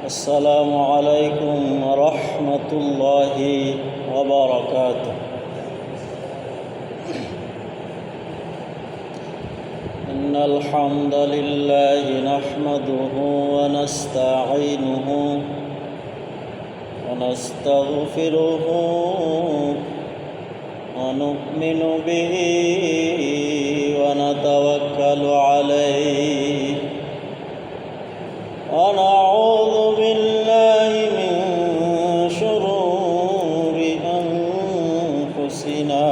السلام عليكم ورحمة الله وبركاته. إن الحمد لله نحمده ونستعينه ونستغفره ونؤمن به ونتوكل عليه ونعوذ بالله من شرور أنفسنا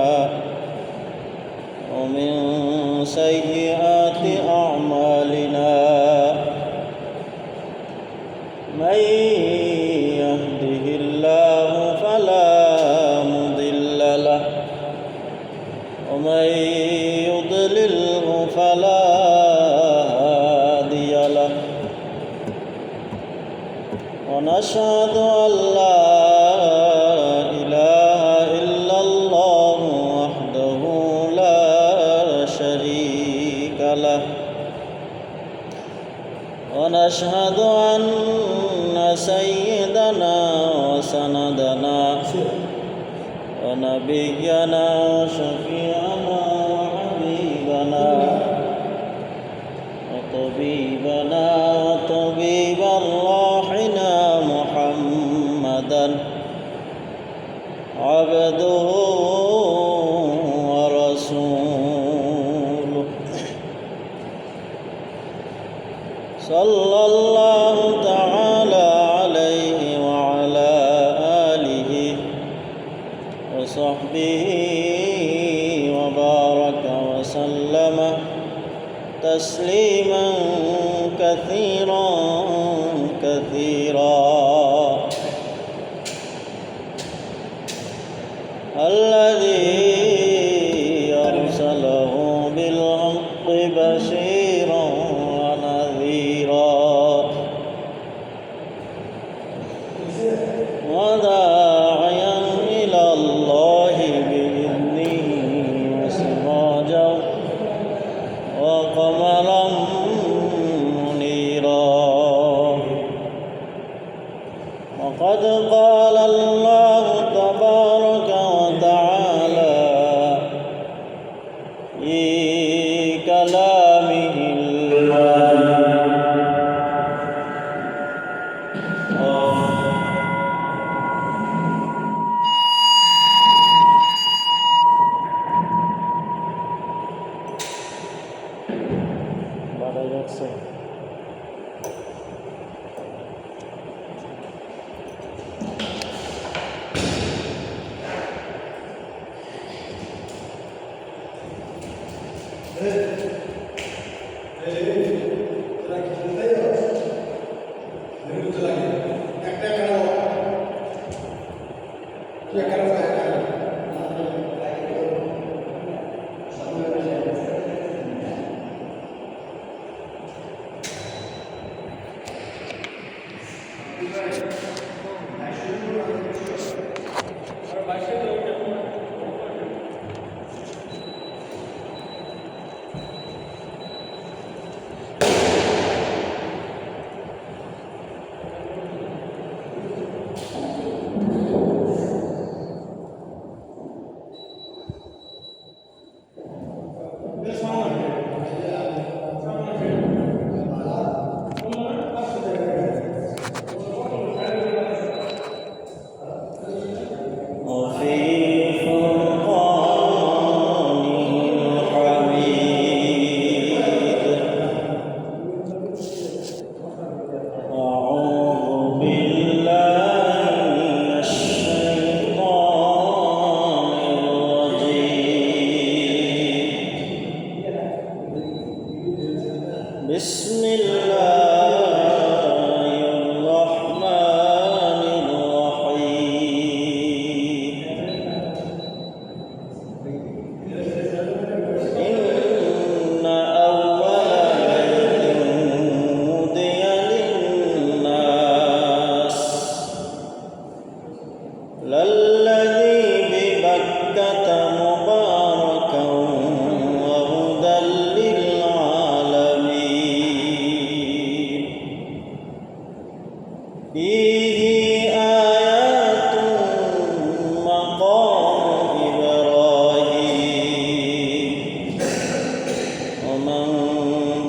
ومن سيئات أعمالنا من يهده الله فلا مضل له ومن يضلله فلا هادي له ونشهد أن لا إله إلا الله وحده لا شريك له ونشهد أن سيدنا وسندنا ونبينا وشفيعنا وحبيبنا وطبيبنا وطبيب أرواحنا محمدا عبده ورسوله صلى الله تعالى عليه وعلى آله وصحبه وبارك وسلم تسليما كثيرا كثيرا. الذي أرسله بالحق بشيرا ونذيرا وداعيا إلى الله بإذنه وسراجا وقمرا منيرا. وقد قال الله تبارك وتعالى في كلامه بسم الله الرحمن الرحيم. إن أول بيت وضع للناس للذي ببكة مباركا وهدى للعالمين. فيه آيات مقام إبراهيم ومن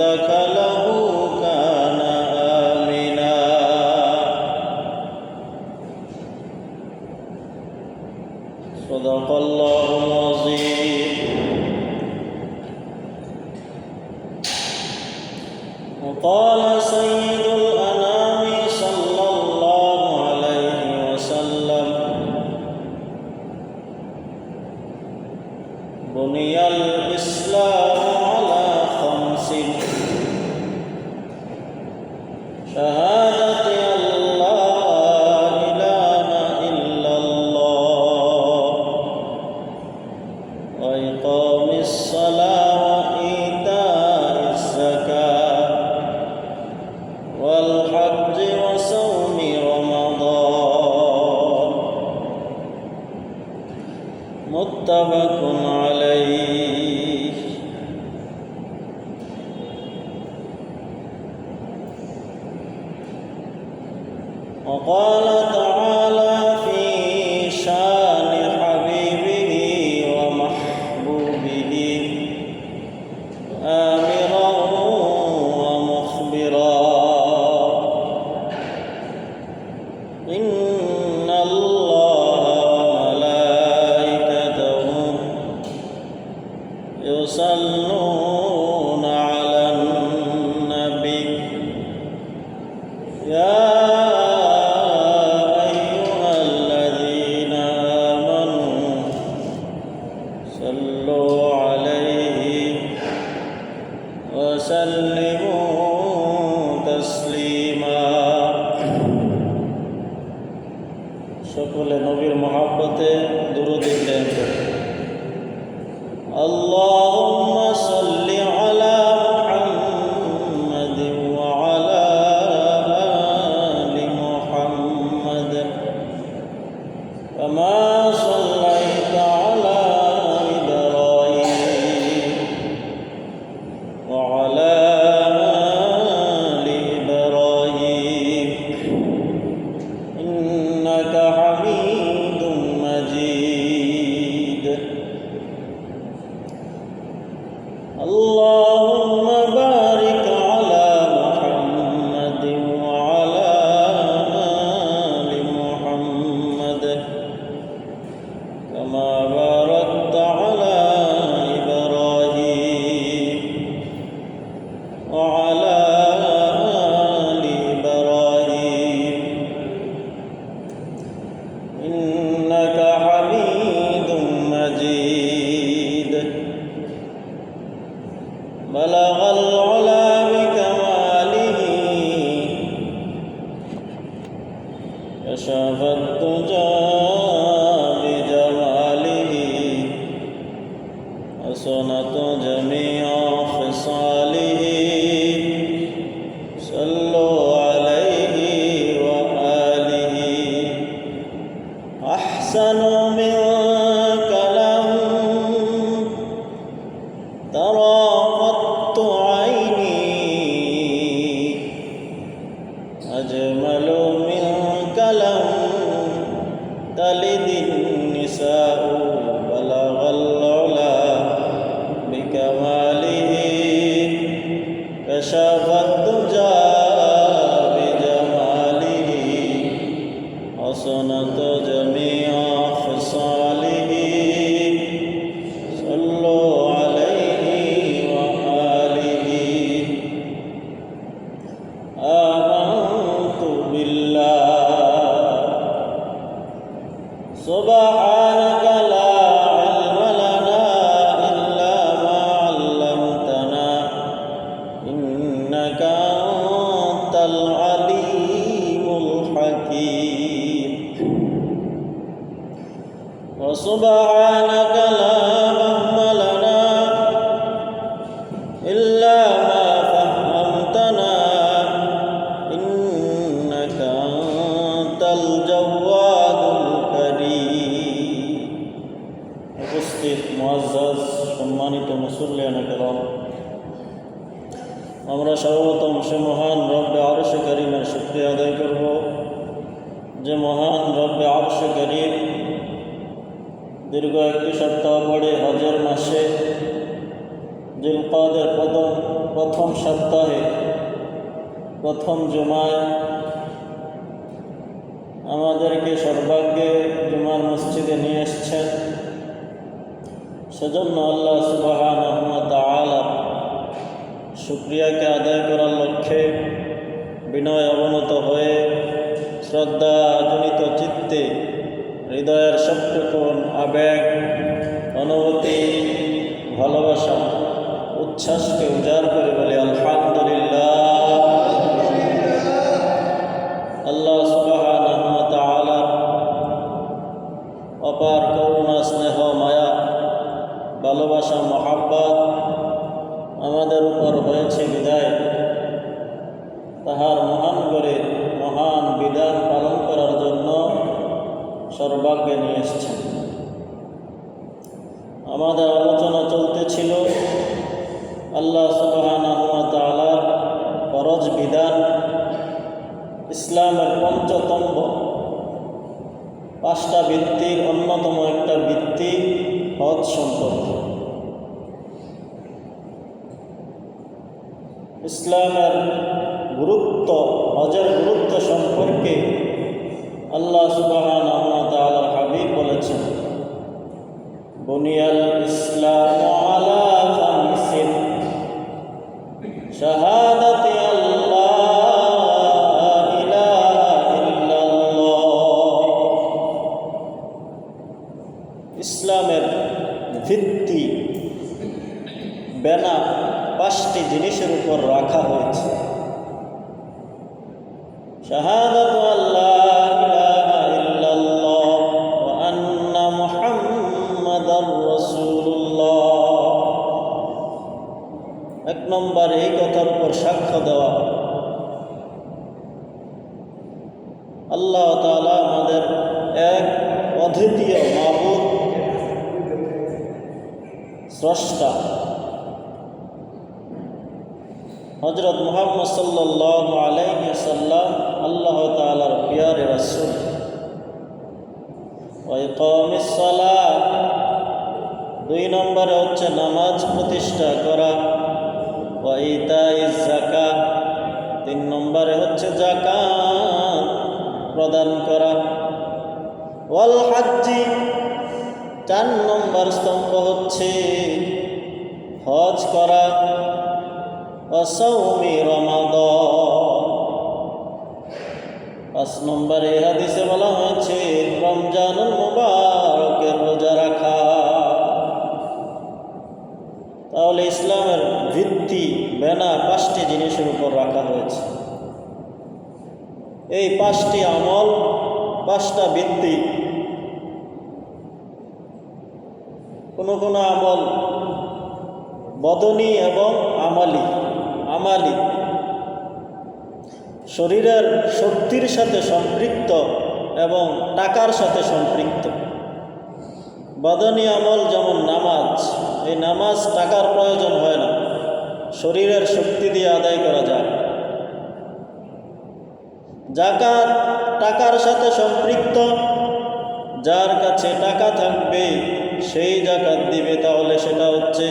دخله كان آمنا صدق الله العظيم. وقال سيد الأنام صلى الله عليه وسلم بني الإسلام على خمس شهادة أن لا إله إلا الله وإقام الصلاة وإيتاء الزكاة والحج وصوم رمضان متفق عليه. وقال تعالى في شان حبيبه ومحبوبه آمرا ومخبرا إن الله وملائكته يصلون على النبي يا أيها الذين آمنوا صلوا عليه وسلموا تسليما. সকলে নবীর মহব্বতে দুরূদ প্রেরণ করুন। আল্লাহুম্মা সাল্লি আলা মুহাম্মাদিন ওয়া আলা আলি মুহাম্মাদ কামা সাল্লাইতা আলা ইব্রাহিম ওয়া আলা আলি ইব্রাহিম ইন্নাকা হামিদুম মাজিদ। اللهم بارك على محمد وعلى آل محمد كما باركت على إبراهيم وعلى آل إبراهيم إنك حميد مجيد. بلغ العلا بكماله كشف الدجى بجماله حسنت جميع خصاله صلوا عليه وآله أحسن منك لهم ترى قط عيني أجمل منك لم تلد النساء بلغ العلا بكماله كشف الدجى بجماله حسنت جميع خصاله صلوا عليه وآله. آمنت بالله سبحانك لا علم لنا إلا ما علمتنا إنك أنت العليم الحكيم. وسبحانك لا فهم لنا إلا ما فهمتنا إنك أنت الجواد الكريم. উপস্থিত মুআজ্জাজ সম্মানিত মুসল্লিয়ানে কেরাম, আমরা সর্বপ্রথম সে মহান রব্বে আরশ কারীমের শুকরিয়া আদায় করব প্রথম জুমায় আমাদেরকে সর্বাগ্যে জুমার মসজিদে নিয়ে এসছেন। সেজন্য আল্লাহ সুবহানাহু ওয়া তাআলা শুকরিয়াকে আদায় করার লক্ষ্যে বিনয় অবনত হয়ে শ্রদ্ধাজনিত চিত্তে হৃদয়ের সবটুকুন আবেগ, অনুভূতি, ভালোবাসা, উচ্ছ্বাসকে উজাড় করে বলি আলহামদুলিল্লাহ। আল্লাহ সুবহানাহু ওয়া তাআলা অপার করুণা, স্নেহ, মায়া, ভালোবাসা, মহাব্বত আমাদের উপর হয়েছে বিদায় তাহার মহান করে মহান বিধান পালন করার জন্য সর্বাগ্যে নিয়ে এসছেন। আমাদের আলোচনা চলতেছিল আল্লাহ সুবহানাহু ওয়া তাআলার ফরজ বিধান, ইসলামের পঞ্চতম্ব, 5টা ভিত্তির অন্যতম একটা ভিত্তি হজ সম্পর্কে। ইসলামের গুরুত্ব, হজের গুরুত্ব সম্পর্কে আল্লাহ সুবহানাহু ওয়া তাআলার হাবিব বলেছেন, বুনিয়াল ইসলামু আলা খামসিন শাহাদাতি আল্লা ইলাহা ইল্লাল্লাহ। ইসলামের ভিত্তি বেনা 5টি জিনিসের উপর রাখা হয়েছে। শাহাদাতু আল্লা ইলাহা ইল্লাল্লাহ ওয়া আন্না মুহাম্মাদার রাসূলুল্লাহ। 1 নম্বর এই কথার উপর সাক্ষ্য দেওয়া আল্লাহ তাআলা আমাদের এক অদ্বিতীয় মাবুদ, স্রষ্টা। হযরত মুহাম্মদ সাল্লাল্লাহু আলাইহি ওয়াসাল্লাম আল্লাহ তাআলার প্রিয় রাসূল। ওয়া ইকামিস সালাত, 2 নম্বরে হচ্ছে নামাজ প্রতিষ্ঠা করা। ওয়া ইতাইজ যাকাত, 3 নম্বরে হচ্ছে যাকাত প্রদান করা। ওয়াল হজ্জি, 4 নম্বর স্তম্ভ হচ্ছে হজ করা। ওয়াসাউমি রমাদান, 5 নম্বরে হাদিসে বলা হয়েছে রমজানুল মুবারকের রোজা রাখা। তাহলে ইসলামের ভিত্তি বেনা 5টি জিনিসের উপর রাখা হয়েছে। এই 5টি আমল, 5টা ভিত্তি। কোনো কোনো আমল বদনী এবং আমালি। শরীরের শক্তির সাথে সম্পৃক্ত এবং টাকার সাথে সম্পৃক্ত। বদনী আমল যেমন নামাজ, এই নামাজ টাকার প্রয়োজন হয় না, শরীরের শক্তি দিয়ে আদায় করা যায়। যাকাত টাকার সাথে সম্পৃক্ত, যার কাছে টাকা থাকবে সেই যাকাত দিবে, তাহলে সেটা হচ্ছে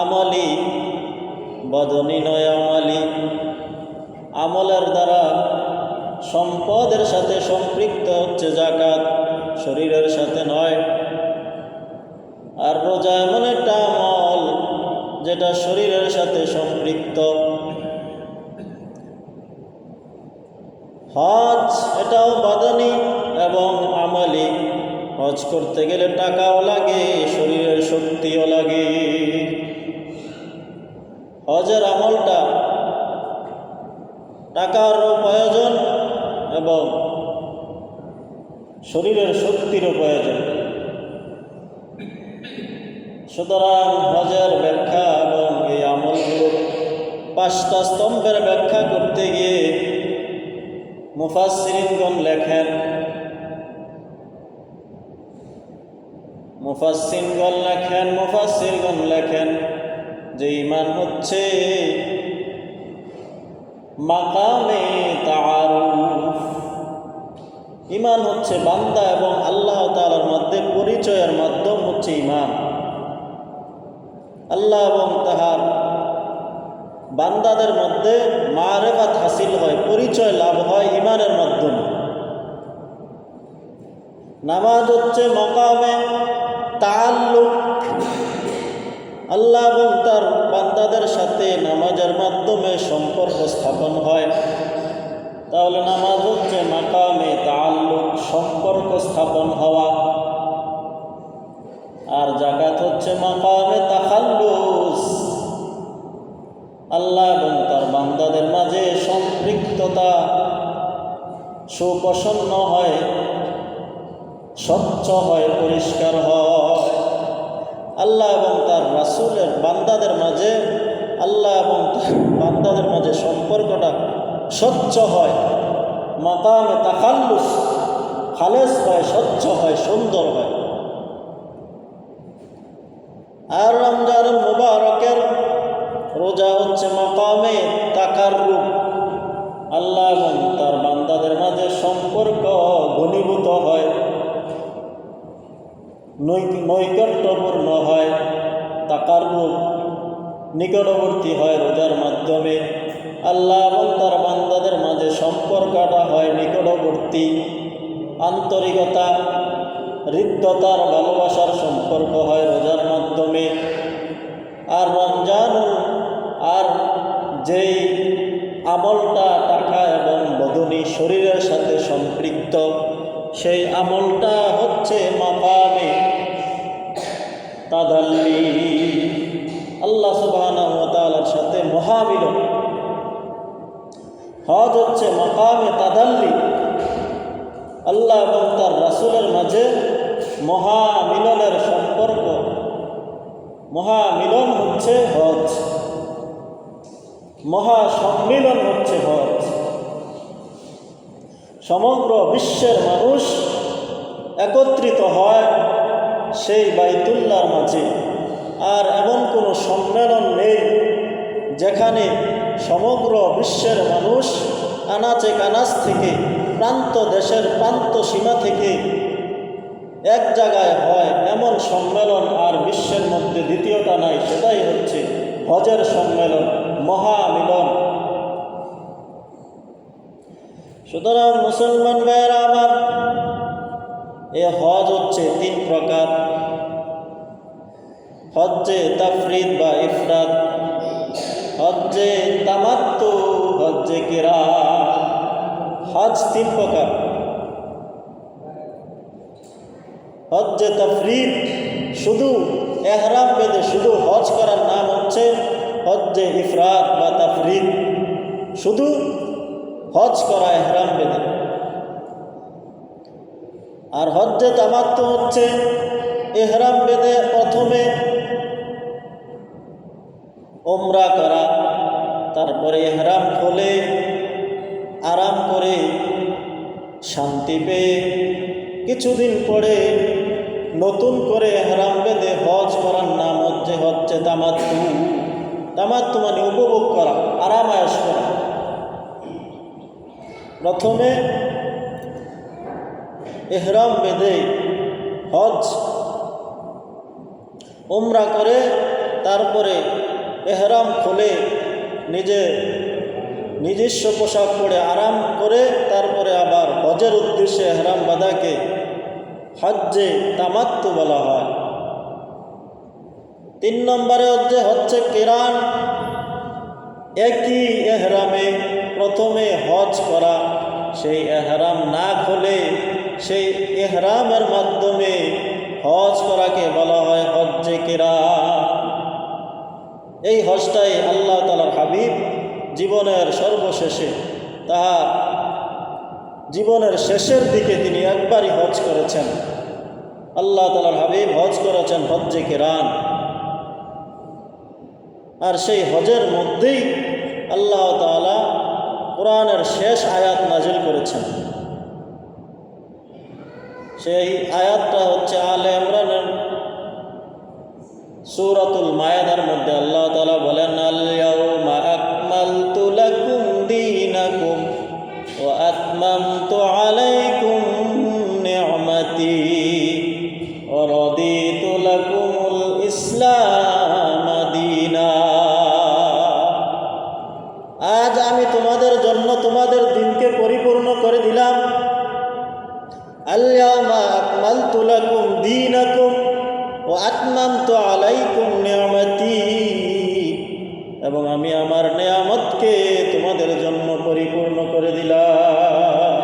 আমলি, বদনী নয় আমালি। আমলের দ্বারা সম্পদের সাথে সম্পৃক্ত হচ্ছে যাকাত, শরীরের সাথে নয়। আর রোজা এমন একটা আমল যেটা শরীরের সাথে সম্পৃক্ত। হজ এটাও বদনী এবং আমলি। হজ করতে গেলে টাকাও লাগে, শরীরের শক্তিও লাগে। হজের আমলটা টাকারও প্রয়োজন এবং শরীরের শক্তিরও প্রয়োজন। সুতরাং হজের ব্যাখ্যা এবং এই আমলগুলোর 5টা স্তম্ভের ব্যাখ্যা করতে গিয়ে মুফাসসিরিনগণ লেখেন যে ঈমান হচ্ছে মাকামে তাআরুফ। ঈমান হচ্ছে বান্দা এবং আল্লাহ তাআলার মধ্যে পরিচয়ের মাধ্যম হচ্ছে ঈমান। আল্লাহ এবং তাহার বান্দাদের মধ্যে মারেফাত হাসিল হয়, পরিচয় লাভ হয় ঈমানের মাধ্যমে। নামাজ হচ্ছে মাকামে তাআল্লুক, আল্লাহ এবং তার বান্দাদের সাথে নামাজের মাধ্যমে সম্পর্ক স্থাপন হয়। তাহলে নামাজ হচ্ছে মাকামে তাআল্লুক, সম্পর্ক স্থাপন হওয়া। আর যাকাত হচ্ছে মাকামে তাখাল্লুস, আল্লাহ এবং তার বান্দাদের মাঝে সম্পৃক্ততা, সুপ্রসন্ন হয়, স্বচ্ছ হয়, পরিষ্কার হয়। আল্লাহ এবং তার রাসূলের বান্দাদের মাঝে, আল্লাহ এবং তার বান্দাদের মাঝে সম্পর্কটা স্বচ্ছ হয়, মাকামে তাখাল্লুস, খালেস হয়, স্বচ্ছ হয়, সুন্দর হয়। আর রমজানুল মুবারকের রোজা হচ্ছে মাকামে তাকাররুব, আল্লাহ এবং তার বান্দাদের মাঝে সম্পর্ক ঘনীভূত হয়, নৈকট্যপূর্ণ হয়। তাকাররুব, নিকটবর্তী হয় রোজার মাধ্যমে। আল্লাহ এবং তার বান্দাদের মাঝে সম্পর্কটা হয় নিকটবর্তী, আন্তরিকতা, হৃদ্যতার, ভালোবাসার সম্পর্ক হয় রোজার মাধ্যমে। আর রমজানুল, আর যেই আমলটা টাকা এবং বদনী শরীরের সাথে সম্পৃক্ত, সেই আমলটা হচ্ছে মাকামে তাদাল্লি, আল্লাহ সুবহানাহু ওয়া তাআলার সাথে মহামিলন। হজ হচ্ছে মাকামে তাদাল্লি, আল্লাহ এবং তার রাসূলের মাঝে মহামিলনের সম্পর্ক। মহামিলন হচ্ছে হজ, মহাসম্মিলন হচ্ছে হজ। সমগ্র বিশ্বের মানুষ একত্রিত হয় সেই বাইতুল্লাহর মাঝে। আর এমন কোনো সম্মেলন নেই যেখানে সমগ্র বিশ্বের মানুষ আনাচে কানাচ থেকে, প্রান্ত, দেশের প্রান্ত সীমা থেকে এক জায়গায় হয়, এমন সম্মেলন আর বিশ্বের মধ্যে দ্বিতীয়টা নাই। সেটাই হচ্ছে হজের সম্মেলন, মহামিলন। সুতরাং মুসলমান ভাইয়েরা আমার, এ হজ হচ্ছে 3 প্রকার। হজ্জে তাফরিদ বা ইফরাদ, হজ্জে তামাত্তু, হজ্জে কিরান। হজ 3 প্রকার। হজ্জে তাফরিদ, শুধু এহরাম বেঁধে শুধু হজ করার নাম হচ্ছে হজ্জে ইফরাদ বা তাফরিদ, শুধু হজ করা এহরাম বেঁধে। আর হজ্জে তামাত্তু হচ্ছে এহরাম বেঁধে প্রথমে উমরা করা, তারপরে এহরাম খুলে আরাম করে শান্তি পেয়ে কিছুদিন পরে নতুন করে এহরাম বেঁধে হজ করার নাম হচ্ছে তামাত্তু। তামাত্তু মানে উপভোগ করা, আরাম আয়েশ করা। প্রথমে এহরাম বেঁধে হজ উমরা করে, তারপরে এহরাম খুলে নিজস্ব পোশাক পরে আরাম করে, তারপরে আবার হজের উদ্দেশ্যে এহরাম বাঁধাকে হজ্জে তামাত্তু বলা হয়। 3 নম্বরে হচ্ছে কিরান। একই এহরামে প্রথমে হজ করা, সেই এহরাম না খুলে সেই এহরামের মাধ্যমে হজ করাকে বলা হয় হজ্জে কিরান। এই হজটাই আল্লাহ তাআলার হাবিব জীবনের সর্বশেষে, তাহার জীবনের শেষের দিকে তিনি একবারই হজ করেছেন। আল্লাহ তাআলার হাবিব হজ করেছেন হজ্জে কিরান। আর সেই হজের মধ্যেই আল্লাহ তাআলা কোরআনের শেষ আয়াত নাজিল করেছেন। সেই আয়াতটা হচ্ছে আলে ইমরানের সূরাতুল মায়েদার মধ্যে আল্লাহ তাআলা বলেন, আল ইয়াউমা আকমালতু লাকুম দীনাকুম ওয়া আতমামতু আলাইকুম নি'মাতি ওয়া রাদিতু লাকুমুল ইসলাম দীনা। আজ আমি তোমাদের জন্য তোমাদের দিনকে পরিপূর্ণ করে দিলাম। আল-ইয়াওমা আকমালতু লাকুম দীনাকুম ওয়া আতমামতু আলাইকুম নি'মাতি, এবং আমি আমার নেয়ামতকে তোমাদের জন্য পরিপূর্ণ করে দিলাম।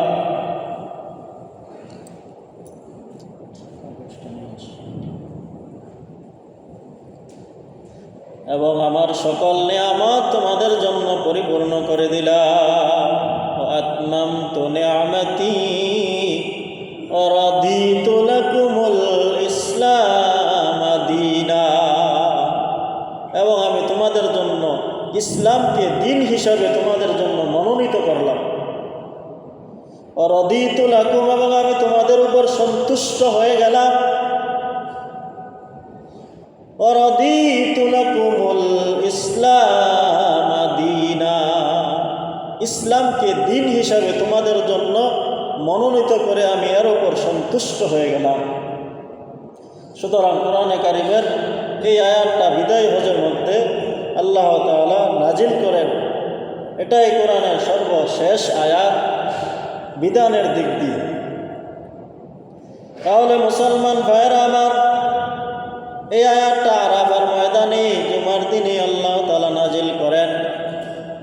এবং আমার সকল নেয়ামত তোমাদের জন্য পরিপূর্ণ করে দিলাম। আতমামতু নি'মাতি ওয়া রাদিতু লাকুমুল ইসলাম দীনা, এবং আমি তোমাদের জন্য ইসলামকে দিন হিসাবে তোমাদের জন্য মনোনীত করলাম। ওয়া রাদিতু লাকুম, এবং আমি তোমাদের উপর সন্তুষ্ট হয়ে গেলাম। ওয়া রাদিতু লাকুমুল ইসলাম দীনা, ইসলামকে দিন হিসাবে তোমাদের জন্য মনোনীত করে আমি এর উপর সন্তুষ্ট হয়ে গেলাম। সুতরাং কোরআনে কারিমের এই আয়াতটা বিদায় হজের মধ্যে আল্লাহ তাআলা নাজিল করেন। এটাই কোরআনের সর্বশেষ আয়াত বিধানের দিক দিয়ে। তাহলে মুসলমান ভাইয়েরা আমার, এই আয়াতটা আরাফার ময়দানে জুমার দিনে আল্লাহ তাআলা নাজিল করেন।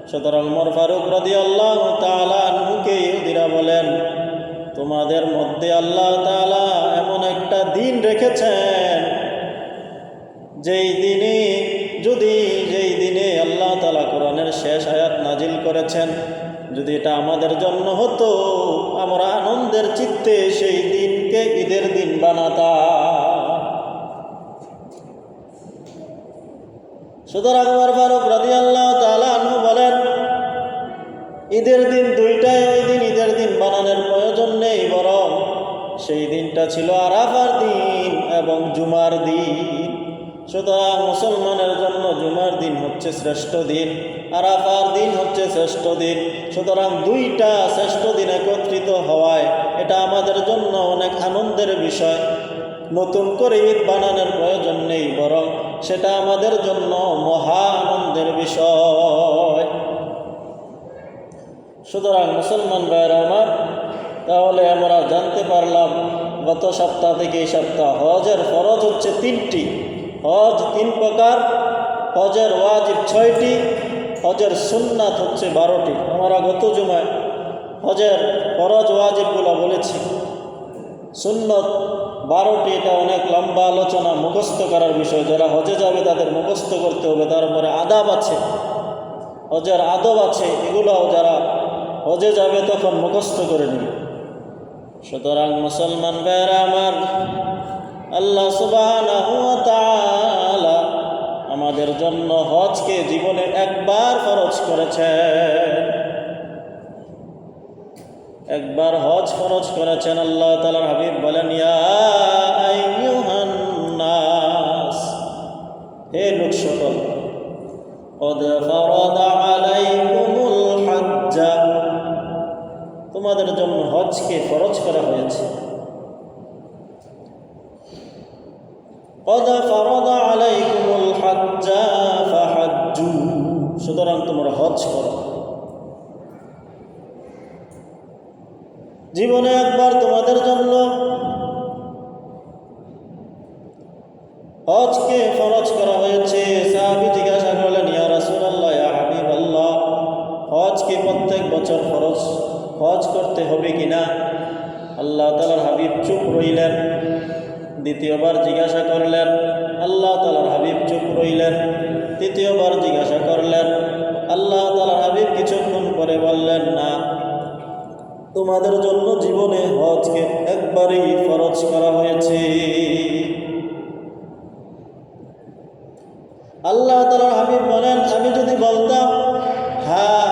সুতরাং ওমর ফারুক রাদিয়াল্লাহু তাআলা আনহুকে ইহুদিরা বলেন, তোমাদের মধ্যে আল্লাহ তাআলা এমন একটা দিন রেখেছেন যেই দিনে আল্লাহ তাআলা কোরআনের শেষ আয়াত নাজিল করেছেন, যদি এটা আমাদের জন্য হতো আমরা আনন্দের চিত্তে সেই দিনকে ঈদের দিন বানাতাম। সুতরাং ওমর ফারুক রাদিয়াল্লাহু তাআলা আনহু বলেন, ঈদের দিন দুইটাই, ওই দিন ঈদের দিন বানানোর প্রয়োজন নেই, বরং সেই দিনটা ছিল আরাফার দিন এবং জুমার দিন। সুতরাং মুসলমানের জন্য জুমার দিন হচ্ছে শ্রেষ্ঠ দিন, আরাফার দিন হচ্ছে শ্রেষ্ঠ দিন। সুতরাং দুইটা শ্রেষ্ঠ দিন একত্রিত হওয়ায় এটা আমাদের জন্য অনেক আনন্দের বিষয়। নতুন করে ঈদ বানানোর প্রয়োজন নেই, বরং সেটা আমাদের জন্য মহা আনন্দের বিষয়। সুতরাং মুসলমান ভাইয়েরা আমার, তাহলে আমরা জানতে পারলাম গত সপ্তাহ থেকে এই সপ্তাহ হজের ফরজ হচ্ছে 3টি, হজ 3 প্রকার, হজের ওয়াজিব 6টি, হজের সুন্নাত হচ্ছে 12টি। আমরা গত জুমায় হজের ফরজ ওয়াজিবগুলো বলেছি, সুন্নত 12টি। এটা অনেক লম্বা আলোচনা, মুখস্থ করার বিষয়। যারা হজে যাবে তাদের মুখস্থ করতে হবে। তারপরে আদাব আছে, হজের আদব আছে, এগুলোও যারা হজে যাবে তখন মুখস্থ করে নেবে। সুতরাং মুসলমান ভাইয়েরা আমার, আল্লাহ সুবহানাহু ওয়া তাআলা আমাদের জন্য হজকে জীবনে একবার ফরজ করেছেন। একবার হজ ফরজ করেছেন। আল্লাহ তাআলার হাবিব বলেন, ইয়া আইয়ুহান নাস, হে লোক সকল, قد فرض عليكم الحج, তোমাদের জন্য হজকে ফরজ করা হয়েছে। قد فرض عليكم الحج فحجوا, সুতরাং তোমরা হজ করো। জীবনে একবার তোমাদের জন্য হজকে ফরজ করা হয়েছে। সাহাবী জিজ্ঞাসা করলেন, ইয়া রাসূলুল্লাহ, ইয়া হাবিবাল্লাহ, হজ কি প্রত্যেক বছর ফরজ হজ করতে হবে কিনা? আল্লাহ তাআলার হাবিব চুপ রইলেন। দ্বিতীয়বার জিজ্ঞাসা করলেন, আল্লাহ তাআলার হাবিব চুপ রইলেন। তৃতীয়বার জিজ্ঞাসা করলেন, আল্লাহ তাআলার হাবিব কিছুক্ষণ পরে বললেন, না, তোমাদের জন্য জীবনে হজকে একবারই ফরজ করা হয়েছে। আল্লাহ তাআলার হাবিব বলেন, আমি যদি বলতাম হ্যাঁ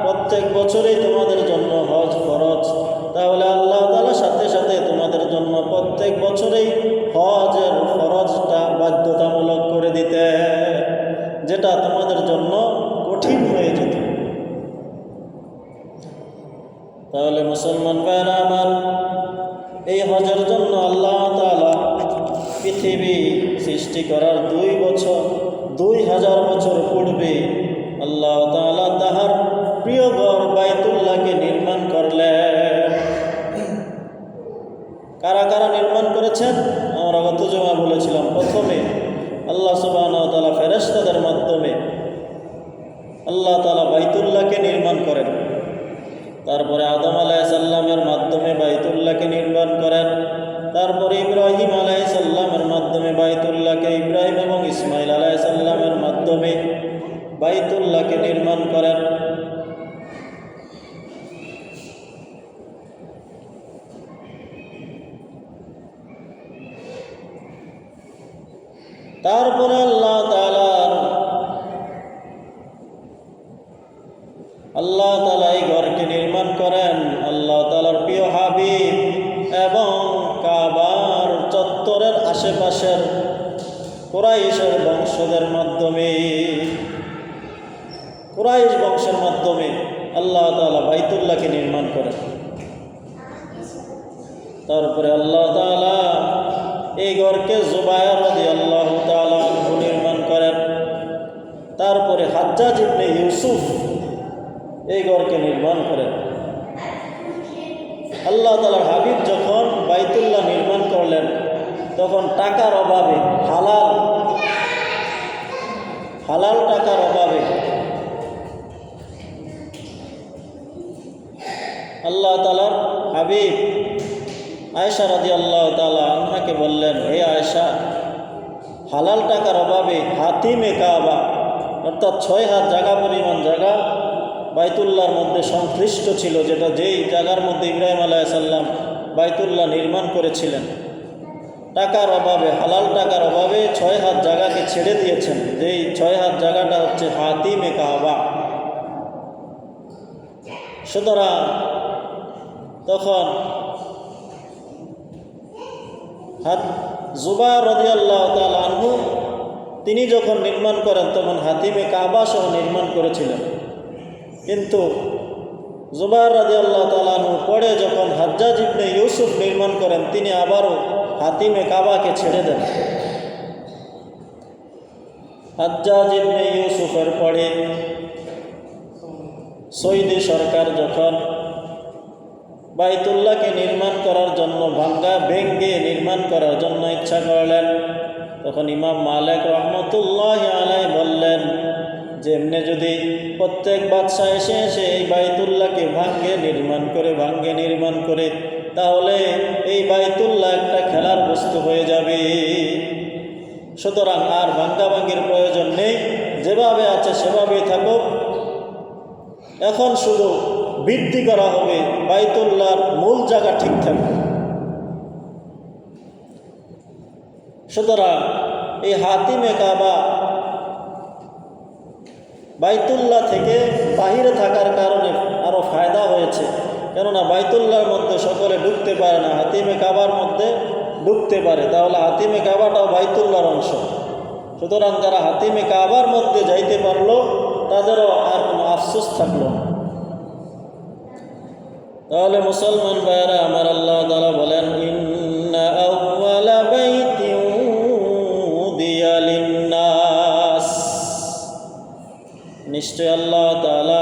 প্রত্যেক বছরই তোমাদের জন্য হজ ফরজ, তাহলে আল্লাহ তাআলা সাথে সাথে তোমাদের জন্য প্রত্যেক বছরেই হজের ফরজটা বাধ্যতামূলক করে দিতে, যেটা তোমাদের জন্য কঠিন হয়ে যেত। তাহলে মুসলমান ভাইরা আমার, এই হজের জন্য আল্লাহ তাআলা পৃথিবী সৃষ্টি করার 2000 বছর পূর্বে আল্লাহ তাআলা তাহার প্রিয় তারপরে আদম আলাইহিসসালামের মাধ্যমে বাইতুল্লাহকে নির্মাণ করেন, তারপরে ইব্রাহিম আলাইহিসসালামের মাধ্যমে বাইতুল্লাহকে, ইব্রাহিম এবং ইসমাইল আলাইহিসসালামের মাধ্যমে বাইতুল্লাহকে নির্মাণ করেন। তারপরে আল্লাহ তাআলা এই ঘরকে নির্মাণ করেন আল্লাহ তাআলার প্রিয় হাবিব এবং কাবার চত্বরের আশেপাশের কুরাইশের বংশদের মাধ্যমে, কুরাইশ বংশের মাধ্যমে আল্লাহ তাআলা বাইতুল্লাহকে নির্মাণ করেন। তারপরে আল্লাহ তাআলা এই ঘরকে জুবায়ের রাদিয়াল্লাহু তাআলা আনহু নির্মাণ করেন। তারপরে হাজ্জাজ ইবনে ইউসুফ এই ঘরকে নির্মাণ করেন। আল্লাহ তাআলার হাবিব যখন বাইতুল্লাহ নির্মাণ করলেন তখন টাকার অভাবে, হালাল টাকার অভাবে আল্লাহ তাআলার হাবিব আয়েশা রাদিয়াল্লাহু তাআলা আনহাকে বললেন, হে আয়েশা, হালাল টাকার অভাবে হাতিমে কাবা অর্থাৎ 6 হাত জায়গা পরিমাণ জায়গা বাইতুল্লাহর মধ্যে সংশ্লিষ্ট ছিল, যেই জায়গার মধ্যে ইব্রাহিম আলাইহিসসালাম বাইতুল্লাহ নির্মাণ করেছিলেন। টাকার অভাবে, হালাল টাকার অভাবে 6 হাত জায়গাকে ছেড়ে দিয়েছেন, যেই 6 হাত জায়গাটা হচ্ছে হাতিমে কাবা। সুতরাং তখন জুবায়ের রাদিয়াল্লাহু তাআলা আনহু তিনি যখন নির্মাণ করেন তখন হাতিমে কাবা সহ নির্মাণ করেছিলেন। কিন্তু জুবায়ের রাদিয়াল্লাহু তাআলা আনহু পরে যখন হাজ্জাজ ইবনে ইউসুফ নির্মাণ করেন তিনি আবারও হাতিমে কাবাকে ছেড়ে দেন। হাজ্জাজ ইবনে ইউসুফের পরে সৌদি সরকার যখন বাইতুল্লাহকে নির্মাণ করার জন্য ভেঙ্গে নির্মাণ করার জন্য ইচ্ছা করলেন, তখন ইমাম মালিক রহমতুল্লাহি আলাইহি বললেন যে এমনি যদি প্রত্যেক বাদশাহ এসে এসে এই বাইতুল্লাহকে ভাঙ্গে নির্মাণ করে তাহলে এই বাইতুল্লাহ একটা খেলার বস্তু হয়ে যাবে। সুতরাং আর ভাঙ্গাভাঙ্গির প্রয়োজন নেই, যেভাবে আছে সেভাবেই থাকুক। এখন শুধু বৃদ্ধি করা হবে, বাইতুল্লাহর মূল জায়গা ঠিক থাকবে। সুতরাং এই হাতিমে কাবা বাইতুল্লাহ থেকে বাহিরে থাকার কারণে আরও ফায়দা হয়েছে, কেননা বাইতুল্লাহর মধ্যে সকলে ঢুকতে পারে না, হাতিমে কাবার মধ্যে ঢুকতে পারে, তাহলে হাতিমে কাবাটাও বাইতুল্লাহর অংশ। সুতরাং যারা হাতিমে কাবার মধ্যে যাইতে পারলো তাদেরও আর কোনো আফসোস থাকলো না। তাহলে মুসলমান ভাইয়েরা আমার, আল্লাহ তাআলা বলেন, ইন্না আউওয়ালা বাইতিন উদিয়া লিন্নাস, নিশ্চয় আল্লাহ তাআলা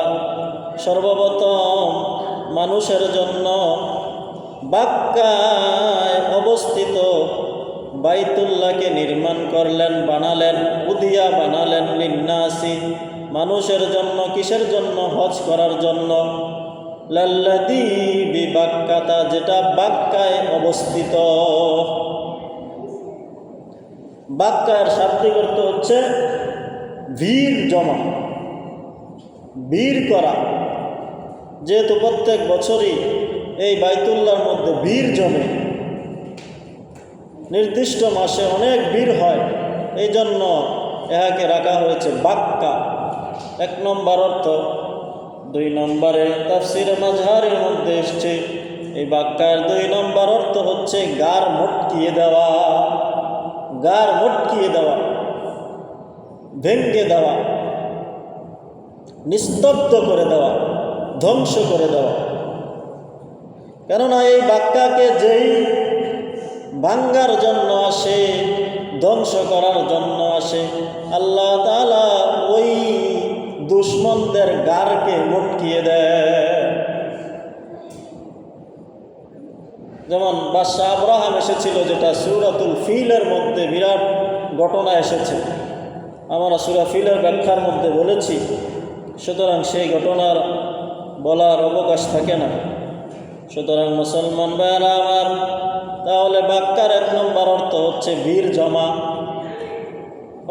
সর্বপ্রথম মানুষের জন্য বাক্কায় অবস্থিত বাইতুল্লাহকে নির্মাণ করলেন, বানালেন, উদিয়া বানালেন লিন্নাসি, মানুষের জন্য। কিসের জন্য? হজ করার জন্য। লাল্লাযী বিবাক্কাতা, যেটা বাক্কায় অবস্থিত। বাক্কার শাব্দিক অর্থ হচ্ছে ভিড় জমা, ভিড় করা। যেহেতু প্রত্যেক বছরই এই বাইতুল্লাহর মধ্যে ভিড় জমে, নির্দিষ্ট মাসে অনেক ভিড় হয়, এই জন্য এহাকে রাখা হয়েছে বাক্কা। 1 নম্বর অর্থ। 2 নম্বরে তাফসিরে মাজহারের মধ্যে এসছে এই বাক্কার 2 নম্বর অর্থ হচ্ছে গার মটকিয়ে দেওয়া, গার মটকিয়ে দেওয়া, ভেঙ্গে দেওয়া, নিস্তব্ধ করে দেওয়া, ধ্বংস করে দেওয়া। কেননা এই বাক্কাকে যেই ভাঙ্গার জন্য আসে, ধ্বংস করার জন্য আসে, আল্লাহ তাআলা ওই দুশমনদের গারকে মটকিয়ে দেয়। যেমন বাদশাহ আব্রাহাম এসেছিল, যেটা সূরাতুল ফিলের মধ্যে বিরাট ঘটনা এসেছে, আমরা সূরা ফিলের ব্যাখ্যার মধ্যে বলেছি। সুতরাং সেই ঘটনার বলার অবকাশ থাকে না। সুতরাং মুসলমান ভাইয়েরা আমার, তাহলে বাক্কার 1 নম্বর অর্থ হচ্ছে ভিড় জমা,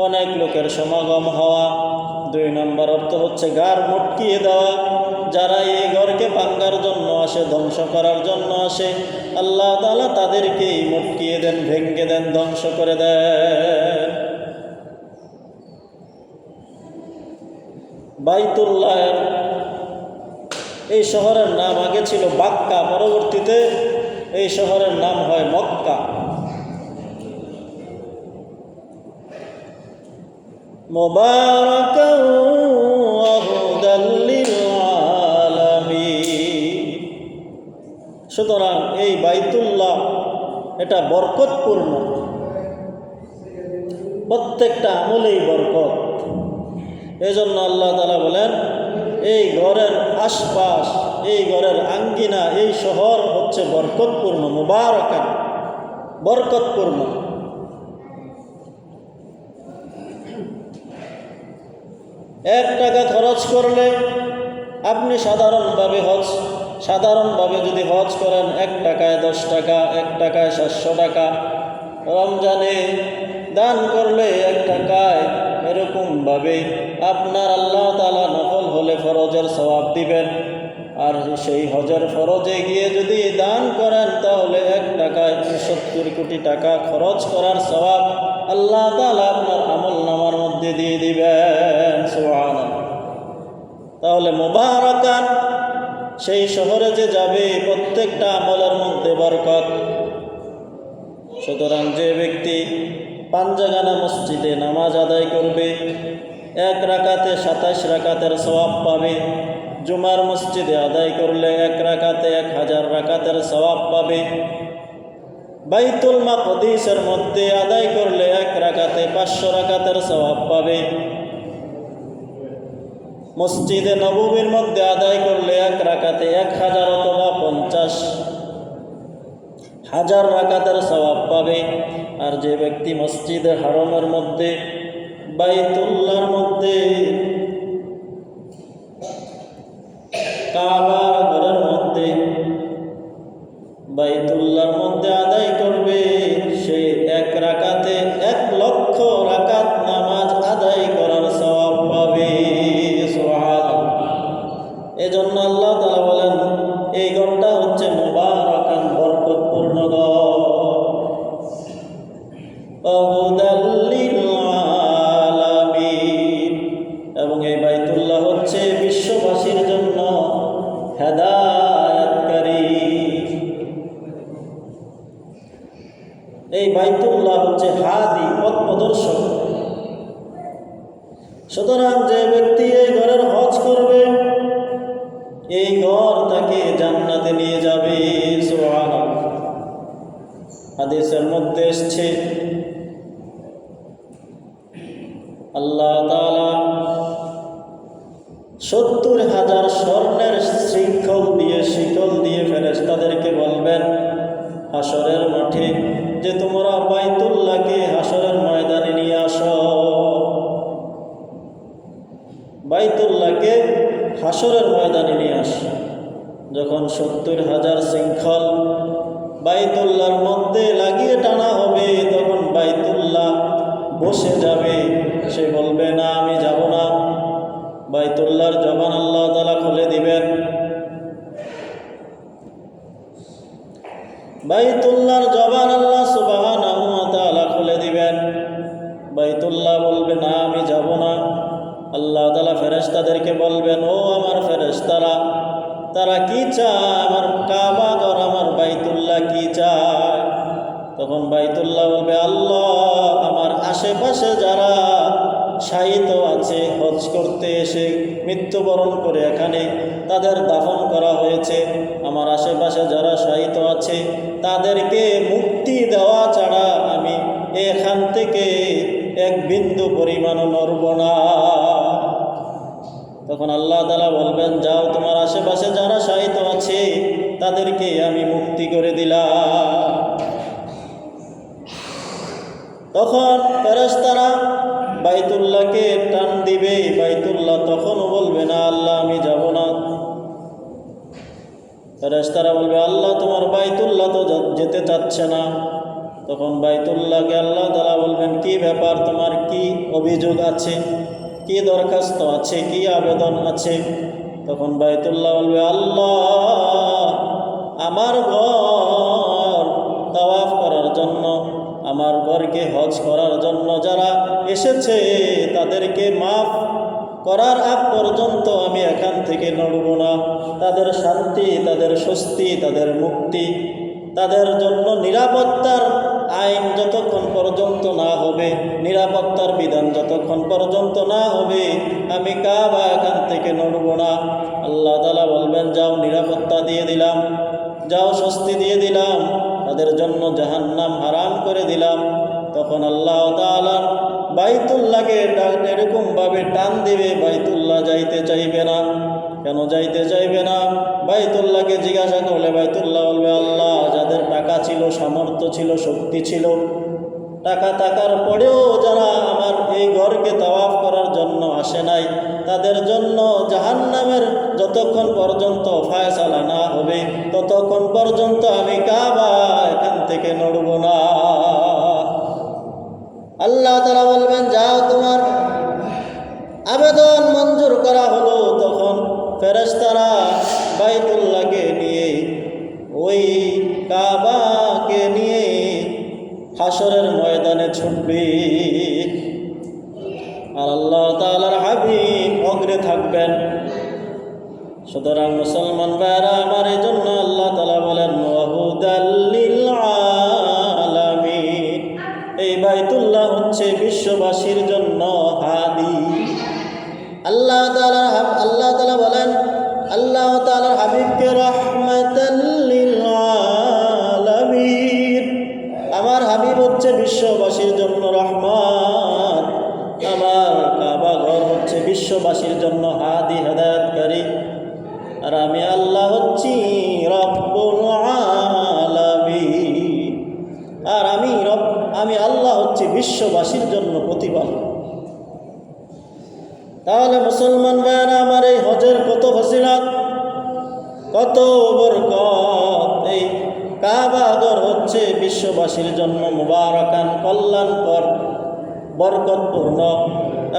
অনেক লোকের সমাগম হওয়া। 2 নম্বর অর্থ হচ্ছে ঘর মটকিয়ে দেওয়া, যারা এই ঘরকে ভাঙার জন্য আসে, ধ্বংস করার জন্য আসে, আল্লাহ তাআলা তাদেরকেই মটকিয়ে দেন, ভেঙে দেন, ধ্বংস করে দেন। বাইতুল্লাহ এই শহরের নাম আগে ছিল বাক্কা, পরবর্তীতে এই শহরের নাম হয় মক্কা। মুবারাকান ওয়া হুদাল লিল আলামিন। সুতরাং এই বাইতুল্লাহ এটা বরকতপূর্ণ, প্রত্যেকটা আমলেই বরকত। এই জন্য আল্লাহ তাআলা বলেন, এই ঘরের আশপাশ, এই ঘরের আঙ্গিনা, এই শহর হচ্ছে বরকতপূর্ণ, মুবারাকান, বরকতপূর্ণ। $1 খরচ করলে আপনি সাধারণভাবে যদি হজ করেন, 1 টাকায় 10 টাকা, 1 টাকায় 700 টাকা। রমজানে দান করলে 1 টাকায়, এরকমভাবে আপনার আল্লাহ তাআলা নফল হলে ফরজের সওয়াব দিবেন। আর সেই হজের ফরজে গিয়ে যদি দান করেন, তাহলে 1 টাকায় 70 কোটি টাকা খরচ করার সওয়াব আল্লাহ তাআলা আপনার আমল নামার মধ্যে দিয়ে দিবেন। সুবহানাল্লাহ। তাহলে মুবারাকান, সেই শহরে যে যাবে প্রত্যেকটা আমলের মধ্যে বরকত। সুতরাং যে ব্যক্তি 5 জায়গানা মসজিদে নামাজ আদায় করবে, 1 রাকাতে 27 রাকাতের সওয়াব পাবে। জুমার মসজিদে আদায় করলে 1 রাকাতে 1000 রাকাতের সওয়াব পাবে। বাইতুল মাকদিসের মধ্যে আদায় করলে 1 রাকাতে 500 রাকাতের সওয়াব পাবে। মসজিদে নববীর মধ্যে আদায় করলে 1 রাকাতে 1000 অথবা 50,000 রাকাতের সওয়াব পাবে। আর যে ব্যক্তি মসজিদে হারামের মধ্যে, বাইতুল্লাহর মধ্যে, কাবার ঘরের মধ্যে, বাইতুল্লাহর মধ্যে আদায় করবে, সে 1 রাকাতে 1 লক্ষ রাকাত নামাজ আদায় করার সওয়াব পাবে। সুবহানাল্লাহ। এজন্য আল্লাহ তাআলা বলেন, এই ঘরটা হচ্ছে মুবারাকান, বরকতপূর্ণ ঘর। হুদাল লিল আলামিন। এবং এই বাইতুল্লাহ হচ্ছে বিশ্ববাসীর জন্য হেদায়েতকারী। এই বাইতুল্লাহ হচ্ছে হাদি, পথ প্রদর্শক। সুতরাং যে ব্যক্তি এই ঘরের হজ করবে, এই ঘর তাকে জান্নাতে নিয়ে যাবে। সুবহানাল্লাহ। হাদিসের মধ্যে এসেছে, আল্লাহ তাআলা 70,000 স্বর্ণের শিকল দিয়ে ফেরেশতাদেরকে বলবেন হাসরের মাঠে যে তোমরা বাইতুল্লাহকে হাসরের ময়দানে নিয়ে আসো। বাইতুল্লাহকে হাসরের ময়দানে নিয়ে আসো। যখন 70,000 শৃঙ্খল বাইতুল্লাহর মধ্যে লাগিয়ে টানা হবে, তখন বাইতুল্লাহ বসে যাবে। সে বলবে, না আমি যাব না। বাইতুল্লাহর জবান আল্লাহ তাআলা খুলে দিবেন। বাইতুল্লাহর জবান আল্লাহ সুবহানাহু ওয়া তাআলা খুলে দিবেন। বাইতুল্লাহ বলবে, না আমি যাব না। আল্লাহ তাআলা ফেরেশতাদেরকে বলবেন, ও আমার ফেরেশতারা, তারা কি চায়? আমার কাবা ঘর, আমার বাইতুল্লাহ কি চায়? তখন বাইতুল্লাহ বলবে, আল্লাহ আমার আশেপাশে যারা শায়িত আছে, হজ করতে এসে মৃত্যুবরণ করে এখানে তাদের দাফন করা হয়েছে, আমার আশেপাশে যারা শায়িত আছে তাদেরকে মুক্তি দেওয়া ছাড়া আমি এখান থেকে 1 বিন্দু পরিমাণও নড়ব না। তখন আল্লাহ তাআলা বলবেন, যাও তোমার আশেপাশে যারা শায়িত আছে তাদেরকে আমি মুক্তি করে দিলাম। তখন ফেরেশতারা বাইতুল্লাহকে টান দিবে। বাইতুল্লাহ তখনও বলবে, না আল্লাহ আমি যাব না। ফেরেশতারা বলবে, আল্লাহ তোমার বাইতুল্লাহ তো যেতে চাচ্ছে না। তখন বাইতুল্লাহকে আল্লাহ তাআলা বলবেন, কি ব্যাপার, তোমার কি অভিযোগ আছে, কি দরখাস্ত আছে, কি আবেদন আছে? তখন বাইতুল্লাহ বলবে, আল্লাহ আমার ঘর তাওয়াফ করার জন্য, আমার ঘরকে হজ করার জন্য যারা এসেছে তাদেরকে মাফ করার আগ পর্যন্ত আমি এখান থেকে নড়ব না। তাদের শান্তি, তাদের স্বস্তি, তাদের মুক্তি, তাদের জন্য নিরাপত্তার আইন যতক্ষণ পর্যন্ত না হবে, নিরাপত্তার বিধান যতক্ষণ পর্যন্ত না হবে, আমি কাবা এখান থেকে নড়ব না। আল্লাহ তাআলা বলবেন, যাও নিরাপত্তা দিয়ে দিলাম, যাও স্বস্তি দিয়ে দিলাম, তাদের জন্য জাহান্নাম হারাম করে দিলাম। তখন আল্লাহ তাআলা বাইতুল্লাহকে এরকমভাবে টান দিবে, বাইতুল্লাহ যাইতে চাইবে না। কেন যাইতে চাইবে না? বাইতুল্লাহকে জিজ্ঞাসা করলে বাইতুল্লাহ বলবে, আল্লাহ যাদের টাকা ছিল, সামর্থ্য ছিল, শক্তি ছিল, টাকা থাকার পরেও যারা আমার এই ঘরকে তাওয়াফ করার জন্য আসে নাই, তাদের জন্য জাহান্নামের যতক্ষণ পর্যন্ত ফায়সালা না হবে ততক্ষণ পর্যন্ত আমি কাবা এখান থেকে নড়ব না। আল্লাহ তাআলা বলবেন, যাও তোমার আবেদন মঞ্জুর করা হলো। তখন ফেরেশতারা বাইতুল্লাহকে নিয়ে, ওই কাবাকে নিয়ে হাসরের ময়দানে ছুটবে, আর আল্লাহ তাআলার হাবিব অগ্রে থাকবেন। সুতরাং মুসলমান ভাইরা আমার, এই জন্য আল্লাহ তাআলা বলেন, ওয়াহুদাল লিল আলামিন, এই বাইতুল্লাহ হচ্ছে বিশ্ববাসীর জন্য হাদি। আল্লাহ তাআলা বলেন, আল্লাহ তাআলার হাবিবকে রাহমাতাল লিল আলামিন, আমার হাবিব হচ্ছে বিশ্ববাসীর জন্য রহমত, আমার কাবা ঘর হচ্ছে বিশ্ববাসীর জন্য হাদি, হেদায়েতকারী, আর আমি আল্লাহ হচ্ছি রব্বুল আলামিন, আর আমি আল্লাহ হচ্ছি বিশ্ববাসীর জন্য প্রতিপালক। তাহলে মুসলমান ভাইয়েরা আমার, এই হজের কত ফজিলত, কত বরকত! এই কাবা ঘর হচ্ছে বিশ্ববাসীর জন্য মুবারাকান, কল্যাণকর, বরকতপূর্ণ।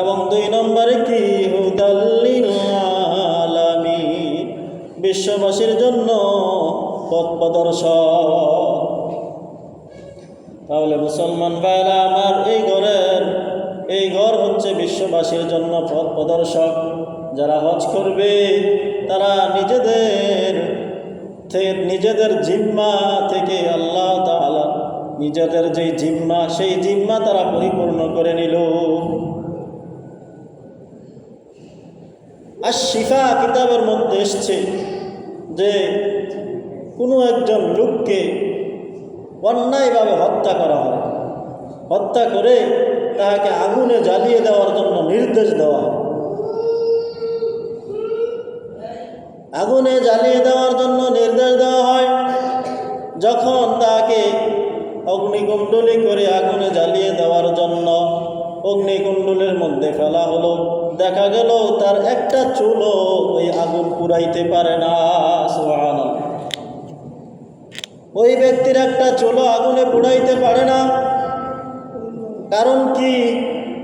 এবং 2 নম্বরে কি, হুদাল লিল আলামিন, বিশ্ববাসীর জন্য পথ প্রদর্শক। তাহলে মুসলমান ভাইরা আমার, এই ঘর হচ্ছে বিশ্ববাসীর জন্য পথ প্রদর্শক। যারা হজ করবে তারা নিজেদের জিম্মা থেকে আল্লাহ তাআলা নিজেদের যে জিম্মা, সেই জিম্মা তারা পরিপূর্ণ করে নিল। আর শিফা কিতাবের মধ্যে এসছে যে কোনো একজন লোককে অন্যায়ভাবে হত্যা করা হয়, হত্যা করে তাকে আগুনে জ্বালিয়ে দেওয়ার জন্য নির্দেশ দেওয়া হয়। আগুনে জ্বালিয়ে দেওয়ার জন্য নির্দেশ দেওয়া হয়। যখন তাকে অগ্নিকুণ্ডলী করে আগুনে জ্বালিয়ে দেওয়ার জন্য অগ্নিকুণ্ডলের মধ্যে ফেলা হলো, দেখা গেল তার একটা চুলও ওই আগুন পুড়াইতে পারে না। সুবহানাল্লাহ! ওই ব্যক্তির একটা চুলও আগুনে পুড়াইতে পারে না। কারণ কি?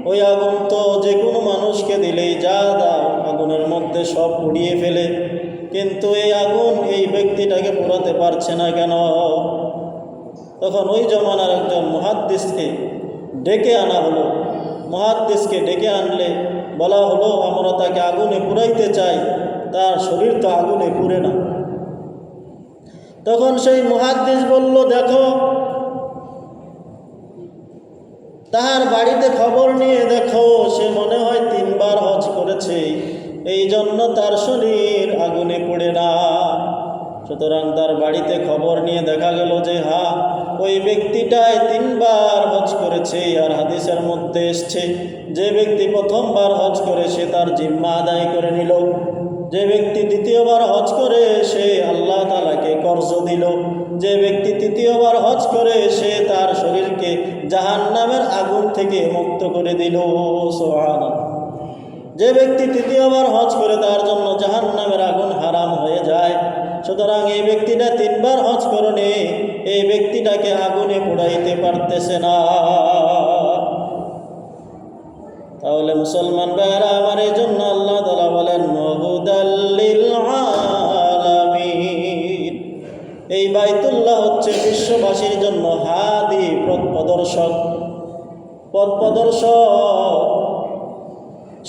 ওই আগুন তো যে কোনো মানুষকে দিলেই যা আগুনের মধ্যে সব পুড়িয়ে ফেলে, কিন্তু এই আগুন এই ব্যক্তিটাকে পোড়াতে পারছে না কেন? তখন ওই জমানার একজন মুহাদ্দিসকে ডেকে আনা হলো। মুহাদ্দিসকে ডেকে আনলে বলা হলো, আমরা তাকে আগুনে পুড়াইতে চাই, তার শরীর তো আগুনে পুড়ে না। তখন সেই মুহাদ্দিস বলল, দেখো, তাহার বাড়িতে খবর নিয়ে দেখো, সে মনে হয় 3 বার হজ করেছে, এই জন্য তার শরীর আগুনে পুড়ে না। সুতরাং তার বাড়িতে খবর নিয়ে দেখা গেল যে হ্যাঁ, ওই ব্যক্তিটাই 3 বার হজ করেছে। আর হাদিসের মধ্যে এসছে, যে ব্যক্তি প্রথমবার হজ করে সে তার জিম্মা আদায় করে নিল, যে ব্যক্তি দ্বিতীয়বার হজ করে সে আল্লাহ তাআলাকে কর্জ দিল, যে ব্যক্তি তৃতীয়বার হজ করে সে তার শরীরকে জাহান্নামের আগুন থেকে মুক্ত করে দিল। সুবহানাল্লাহ! যে ব্যক্তি তৃতীয়বার হজ করে তার জন্য জাহান্নামের আগুন হারাম হয়ে যায়। সুতরাং এই ব্যক্তিটা 3 বার হজ করণে এই ব্যক্তিটাকে আগুনে পোড়াইতে পারতেছে না। তাহলে মুসলমান ভাইরা আমার, এই জন্য আল্লাহ তাআলা বলেন হুদাল্লিল আলামিন। এই বাইতুল্লাহ হচ্ছে বিশ্ববাসীর জন্য হাদি, পথ প্রদর্শক।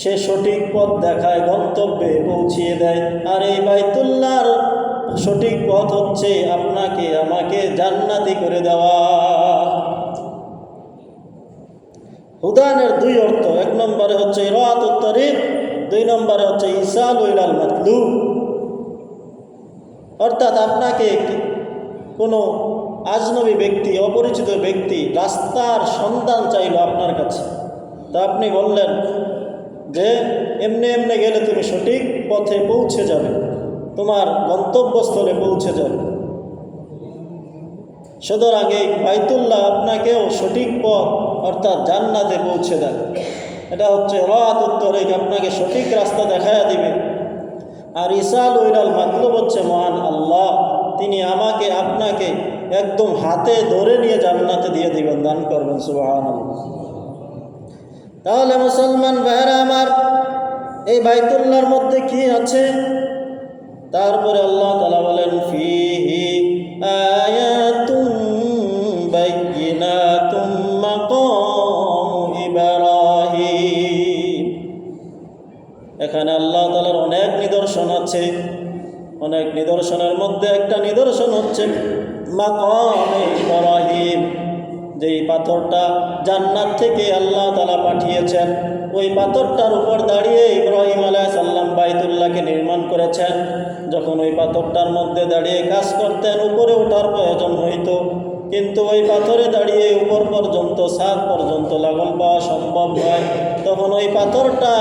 সে সঠিক পথ দেখায়, গন্তব্যে পৌঁছিয়ে দেয়। আর এই বাইতুল্লাহর সঠিক পথ হচ্ছে আপনাকে আমাকে জান্নাতি করে দেওয়া। হুদানের 2 অর্থ। 1 নম্বরে হচ্ছে ইরাতুত তরিক, 2 নম্বরে হচ্ছে ইসালু ইলাল মাতলুব। অর্থাৎ আপনাকে কোনো আজনবী ব্যক্তি, অপরিচিত ব্যক্তি রাস্তার সন্ধান চাইল আপনার কাছে, তা আপনি বললেন যে এমনি এমনি গেলে তুমি সঠিক পথে পৌঁছে যাবে, তোমার গন্তব্যস্থলে পৌঁছে যাবে। সুতরাং এই বাইতুল্লাহ আপনাকেও সঠিক পথ অর্থাৎ জান্নাতে পৌঁছে দেয়। এটা হচ্ছে রাতুত তরিক, আপনাকে সঠিক রাস্তা দেখায়া দিবে। আর ইসালু ইলাল মাতলুব হচ্ছে মহান আল্লাহ, তিনি আমাকে আপনাকে একদম হাতে ধরে নিয়ে জান্নাতে দিয়ে দিবেন, দান করবেন। সুবহানাল্লাহ। তাহলে মুসলমান ভাইরা আমার, এই বাইতুল্লাহর মধ্যে কি আছে? তারপরে আল্লাহ তাআলা বলেন ফিহি আয়াতুম বাইয়িনাতুম মাকামু ইব্রাহিম। এখানে আল্লাহ তাআলার অনেক নিদর্শন আছে। অনেক নিদর্শনের মধ্যে একটা নিদর্শন হচ্ছে মাকামে ইব্রাহিম, যেই পাথরটা জান্নাত থেকে আল্লাহ তাআলা পাঠিয়েছেন। ওই পাথরটার উপর দাঁড়িয়ে ইব্রাহিম আলাইহিস সালাম বাইতুল্লাহকে নির্মাণ করেছেন। যখন ওই পাথরটার মধ্যে দাঁড়িয়ে কাজ করতেন, উপরে ওঠার প্রয়োজন হইত, কিন্তু ওই পাথরে দাঁড়িয়ে উপর পর্যন্ত, ছাদ পর্যন্ত লাগল পাওয়া সম্ভব নয়। তখন ওই পাথরটা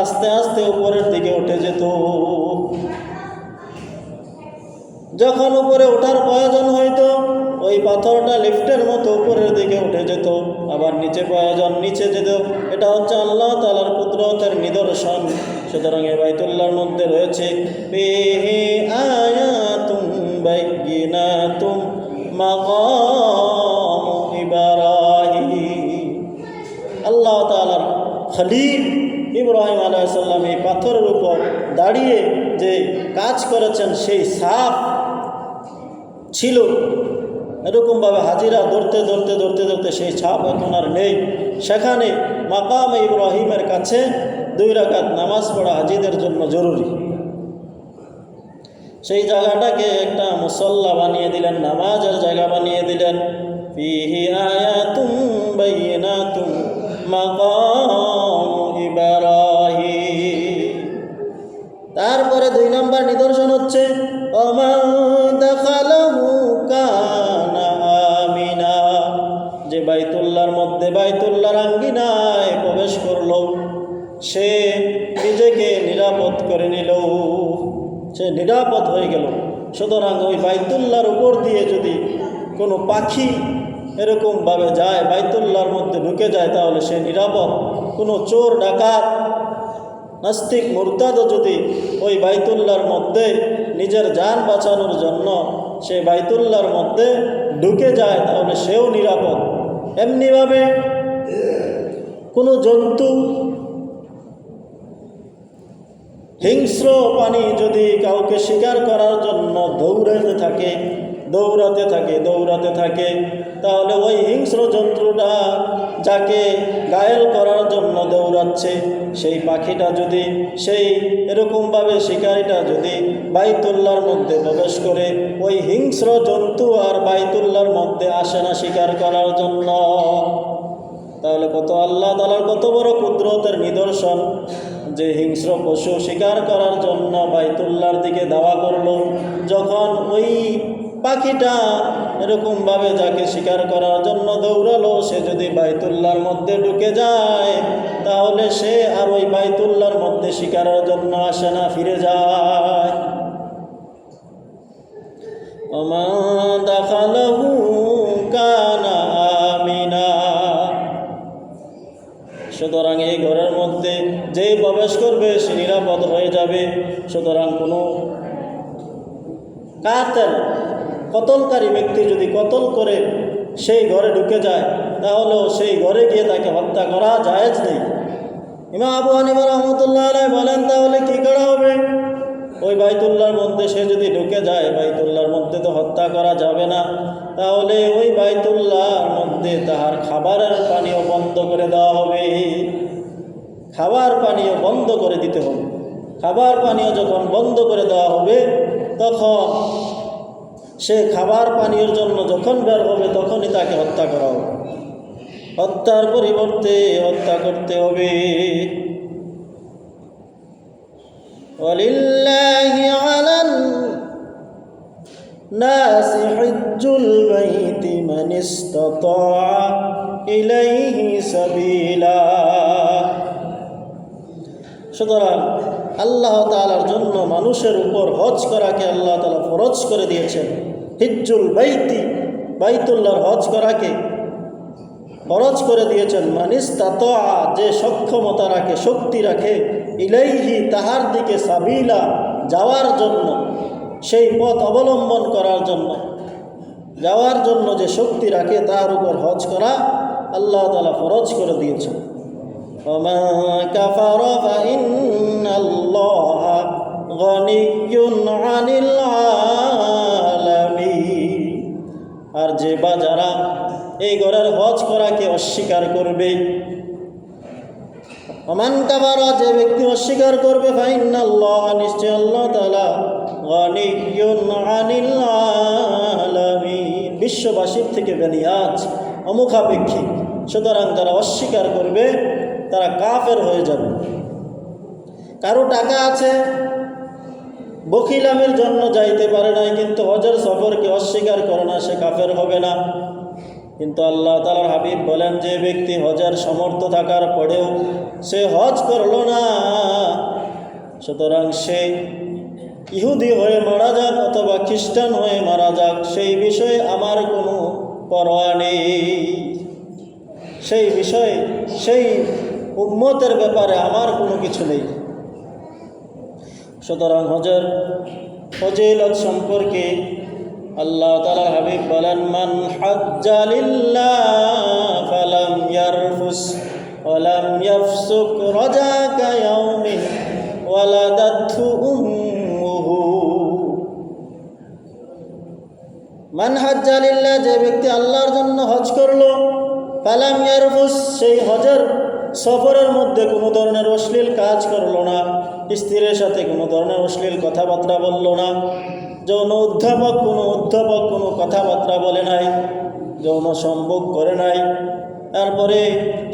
আস্তে আস্তে উপরের দিকে উঠে যেত। যখন উপরে ওঠার প্রয়োজন হইত, ওই পাথরটা লিফটের মতো উপরের দিকে উঠে যেত, আবার নিচে প্রয়োজন নিচে যেত। এটা হচ্ছে আল্লাহ তাআলার কুদরতের নিদর্শন। সুতরাং এই বাইতুল্লাহর মধ্যে রয়েছে ফিহি আয়াতুম বাইয়িনাতুম মাকামু ইব্রাহিম। আল্লাহ তাআলার খলিল ইব্রাহিম আলাইহিস সালাম এই পাথরের উপর দাঁড়িয়ে যে কাজ করেছেন, সেই ছাপ ছিল। এরকমভাবে হাজিরা ধরতে ধরতে ধরতে ধরতে সেই ছাপ এখন আর নেই। সেখানে মাকামে ইব্রাহিমের কাছে 2 রাকাত নামাজ পড়া হাজিদের জন্য জরুরি। সেই জায়গাটাকে একটা মুসল্লা বানিয়ে দিলেন, নামাজের জায়গা বানিয়ে দিলেন। ফিহি আয়াতুম বাইয়িনাতুম মাকামু ইব্রাহিম। তারপরে 2 নম্বর নিদর্শন হচ্ছে ওমান দাখালাহু কানা আমিনা। যে বাইতুল্লাহর মধ্যে, বাইতুল্লাহর আঙ্গিনায় প্রবেশ করলো, সে নিজেকে নিরাপদ করে নিল, সে নিরাপদ হয়ে গেল। সুতরাং ওই বাইতুল্লাহর উপর দিয়ে যদি কোনো পাখি এরকমভাবে যায়, বাইতুল্লাহর মধ্যে ঢুকে যায়, তাহলে সে নিরাপদ। কোনো চোর ডাকাত নাস্তিক মুরতাদও যদি ওই বাইতুল্লাহর মধ্যে নিজের জান বাঁচানোর জন্য সে বাইতুল্লাহর মধ্যে ঢুকে যায়, তাহলে সেও নিরাপদ। এমনিভাবে কোনো জন্তু, হিংস্র প্রাণী যদি কাউকে শিকার করার জন্য দৌড়াতে থাকে, তাহলে ওই হিংস্র জন্তুটা যাকে ঘায়েল করার জন্য দৌড়াচ্ছে, সেই পাখিটা যদি, সেই এরকমভাবে শিকারীটা যদি বাইতুল্লাহর মধ্যে প্রবেশ করে, ওই হিংস্র জন্তু আর বাইতুল্লাহর মধ্যে আসে না শিকার করার জন্য। তাহলে কত আল্লাহ তাআলার কত বড় কুদরতের নিদর্শন, যে হিংস্র পশু শিকার করার জন্য বাইতুল্লাহর দিকে দাওয়া করলো। যখন ওই পাখিটা এরকমভাবে যাকে শিকার করার জন্য দৌড়ালো, সে যদি বাইতুল্লাহর মধ্যে ঢুকে যায়, তাহলে সে আর ওই বাইতুল্লাহর মধ্যে শিকারের জন্য আসে না, ফিরে যায়। ওমান দাখালাহু কানা আমিনা। সুতরাং এই ঘরের মধ্যে যেই প্রবেশ করবে সে নিরাপদ হয়ে যাবে। সুতরাং কোনো কাতেল কতলকারী ব্যক্তি যদি কতল করে সেই ঘরে ঢুকে যায় তাহলেও সেই ঘরে গিয়ে তাকে হত্যা করা জায়েজ নেই। ইমাম আবু হানিফা রাহমাতুল্লাহ আলাইহি বলেন তাহলে কি করা হবে? ওই বাইতুল্লাহর মধ্যে সে যদি ঢুকে যায়, বাইতুল্লাহর মধ্যে তো হত্যা করা যাবে না, তাহলে ওই বাইতুল্লাহর মধ্যে তাহার খাবারের পানীয় বন্ধ করে দেওয়া হবে। খাবার পানীয় বন্ধ করে দিতে হবে। খাবার পানীয় যখন বন্ধ করে দেওয়া হবে তখন সে খাবার পানীয়ের জন্য যখন বের হবে তখনই তাকে হত্যা করা হবে। হত্যার পরিবর্তে হত্যা করতে হবে। ওয়ালিল্লাহি আলান নাসি হিজ্জুল বাইতি মান ইসতাতা ইলাইহি সাবিলা। সুতরাং আল্লাহ তাআলার জন্য মানুষের উপর হজ করাকে আল্লাহ তাআলা ফরজ করে দিয়েছেন। হিজ্জুল বাইতি, বাইতুল্লাহর হজ করাকে ফরজ করে দিয়েছেন। মান ইসতাতা, যে সক্ষমতা রাখে, শক্তি রাখে, ইলাইহি, তাহার দিকে, সাবিলা, যাওয়ার জন্য, সেই পথ অবলম্বন করার জন্য, যাওয়ার জন্য যে শক্তি রাখে তার উপর হজ করা আল্লাহ তাআলা ফরজ করে দিয়েছেন। ওমা কাফারা ফাইন্নাল্লাহা গনিয়্যুন আনিল আলামিন। আর যে বা যারা এই ঘরের হজ করাকে অস্বীকার করবে, ওমান কাফারা, যে ব্যক্তি অস্বীকার করবে, ফাইন্নাল্লাহ, নিশ্চয় আল্লাহ তাআলা, গনিয়্যুন আনিল আলামিন, বিশ্ববাসীর থেকে বেনিয়াজ, অমুখাপেক্ষী। সুতরাং যারা অস্বীকার করবে তারা কাফের হয়ে যাবে। কারো টাকা আছে, বখিলামির জন্য যাইতে পারে নাই, কিন্তু হজের সফরকে অস্বীকার করে না, সে কাফের হবে না। কিন্তু আল্লাহ তাআলার হাবিব বলেন, যে ব্যক্তি হজের সমর্থ থাকার পরেও সে হজ করল না, সুতরাং সে ইহুদি হয়ে মারা যাক অথবা খ্রিস্টান হয়ে মারা যাক, সেই বিষয়ে আমার কোনো পরোয়া নেই। সেই বিষয়ে, সেই উম্মতের ব্যাপারে আমার কোনো কিছু নেই। সুতরাং হজের ফজিলত সম্পর্কে আল্লাহ তাআলার হাবিব বলেন, মান হাজ্জা লিল্লাহ ফালাম ইয়ারফুস ওয়ালাম ইয়াফসুক রাজাকা ইয়াউমিন ওয়ালাদাতহু উম্মুহু। মান হাজ্জা লিল্লাহ, যে ব্যক্তি আল্লাহর জন্য হজ করলো, ফালাম ইয়ারফুস, সেই হজের সফরের মধ্যে কোনো ধরনের অশ্লীল কাজ করলো না, স্ত্রীর সাথে কোনো ধরনের অশ্লীল কথাবার্তা বলল না, যৌন অধ্যাপক কোনো কথাবার্তা বলে নাই, যৌন সম্ভোগ করে নাই, তারপরে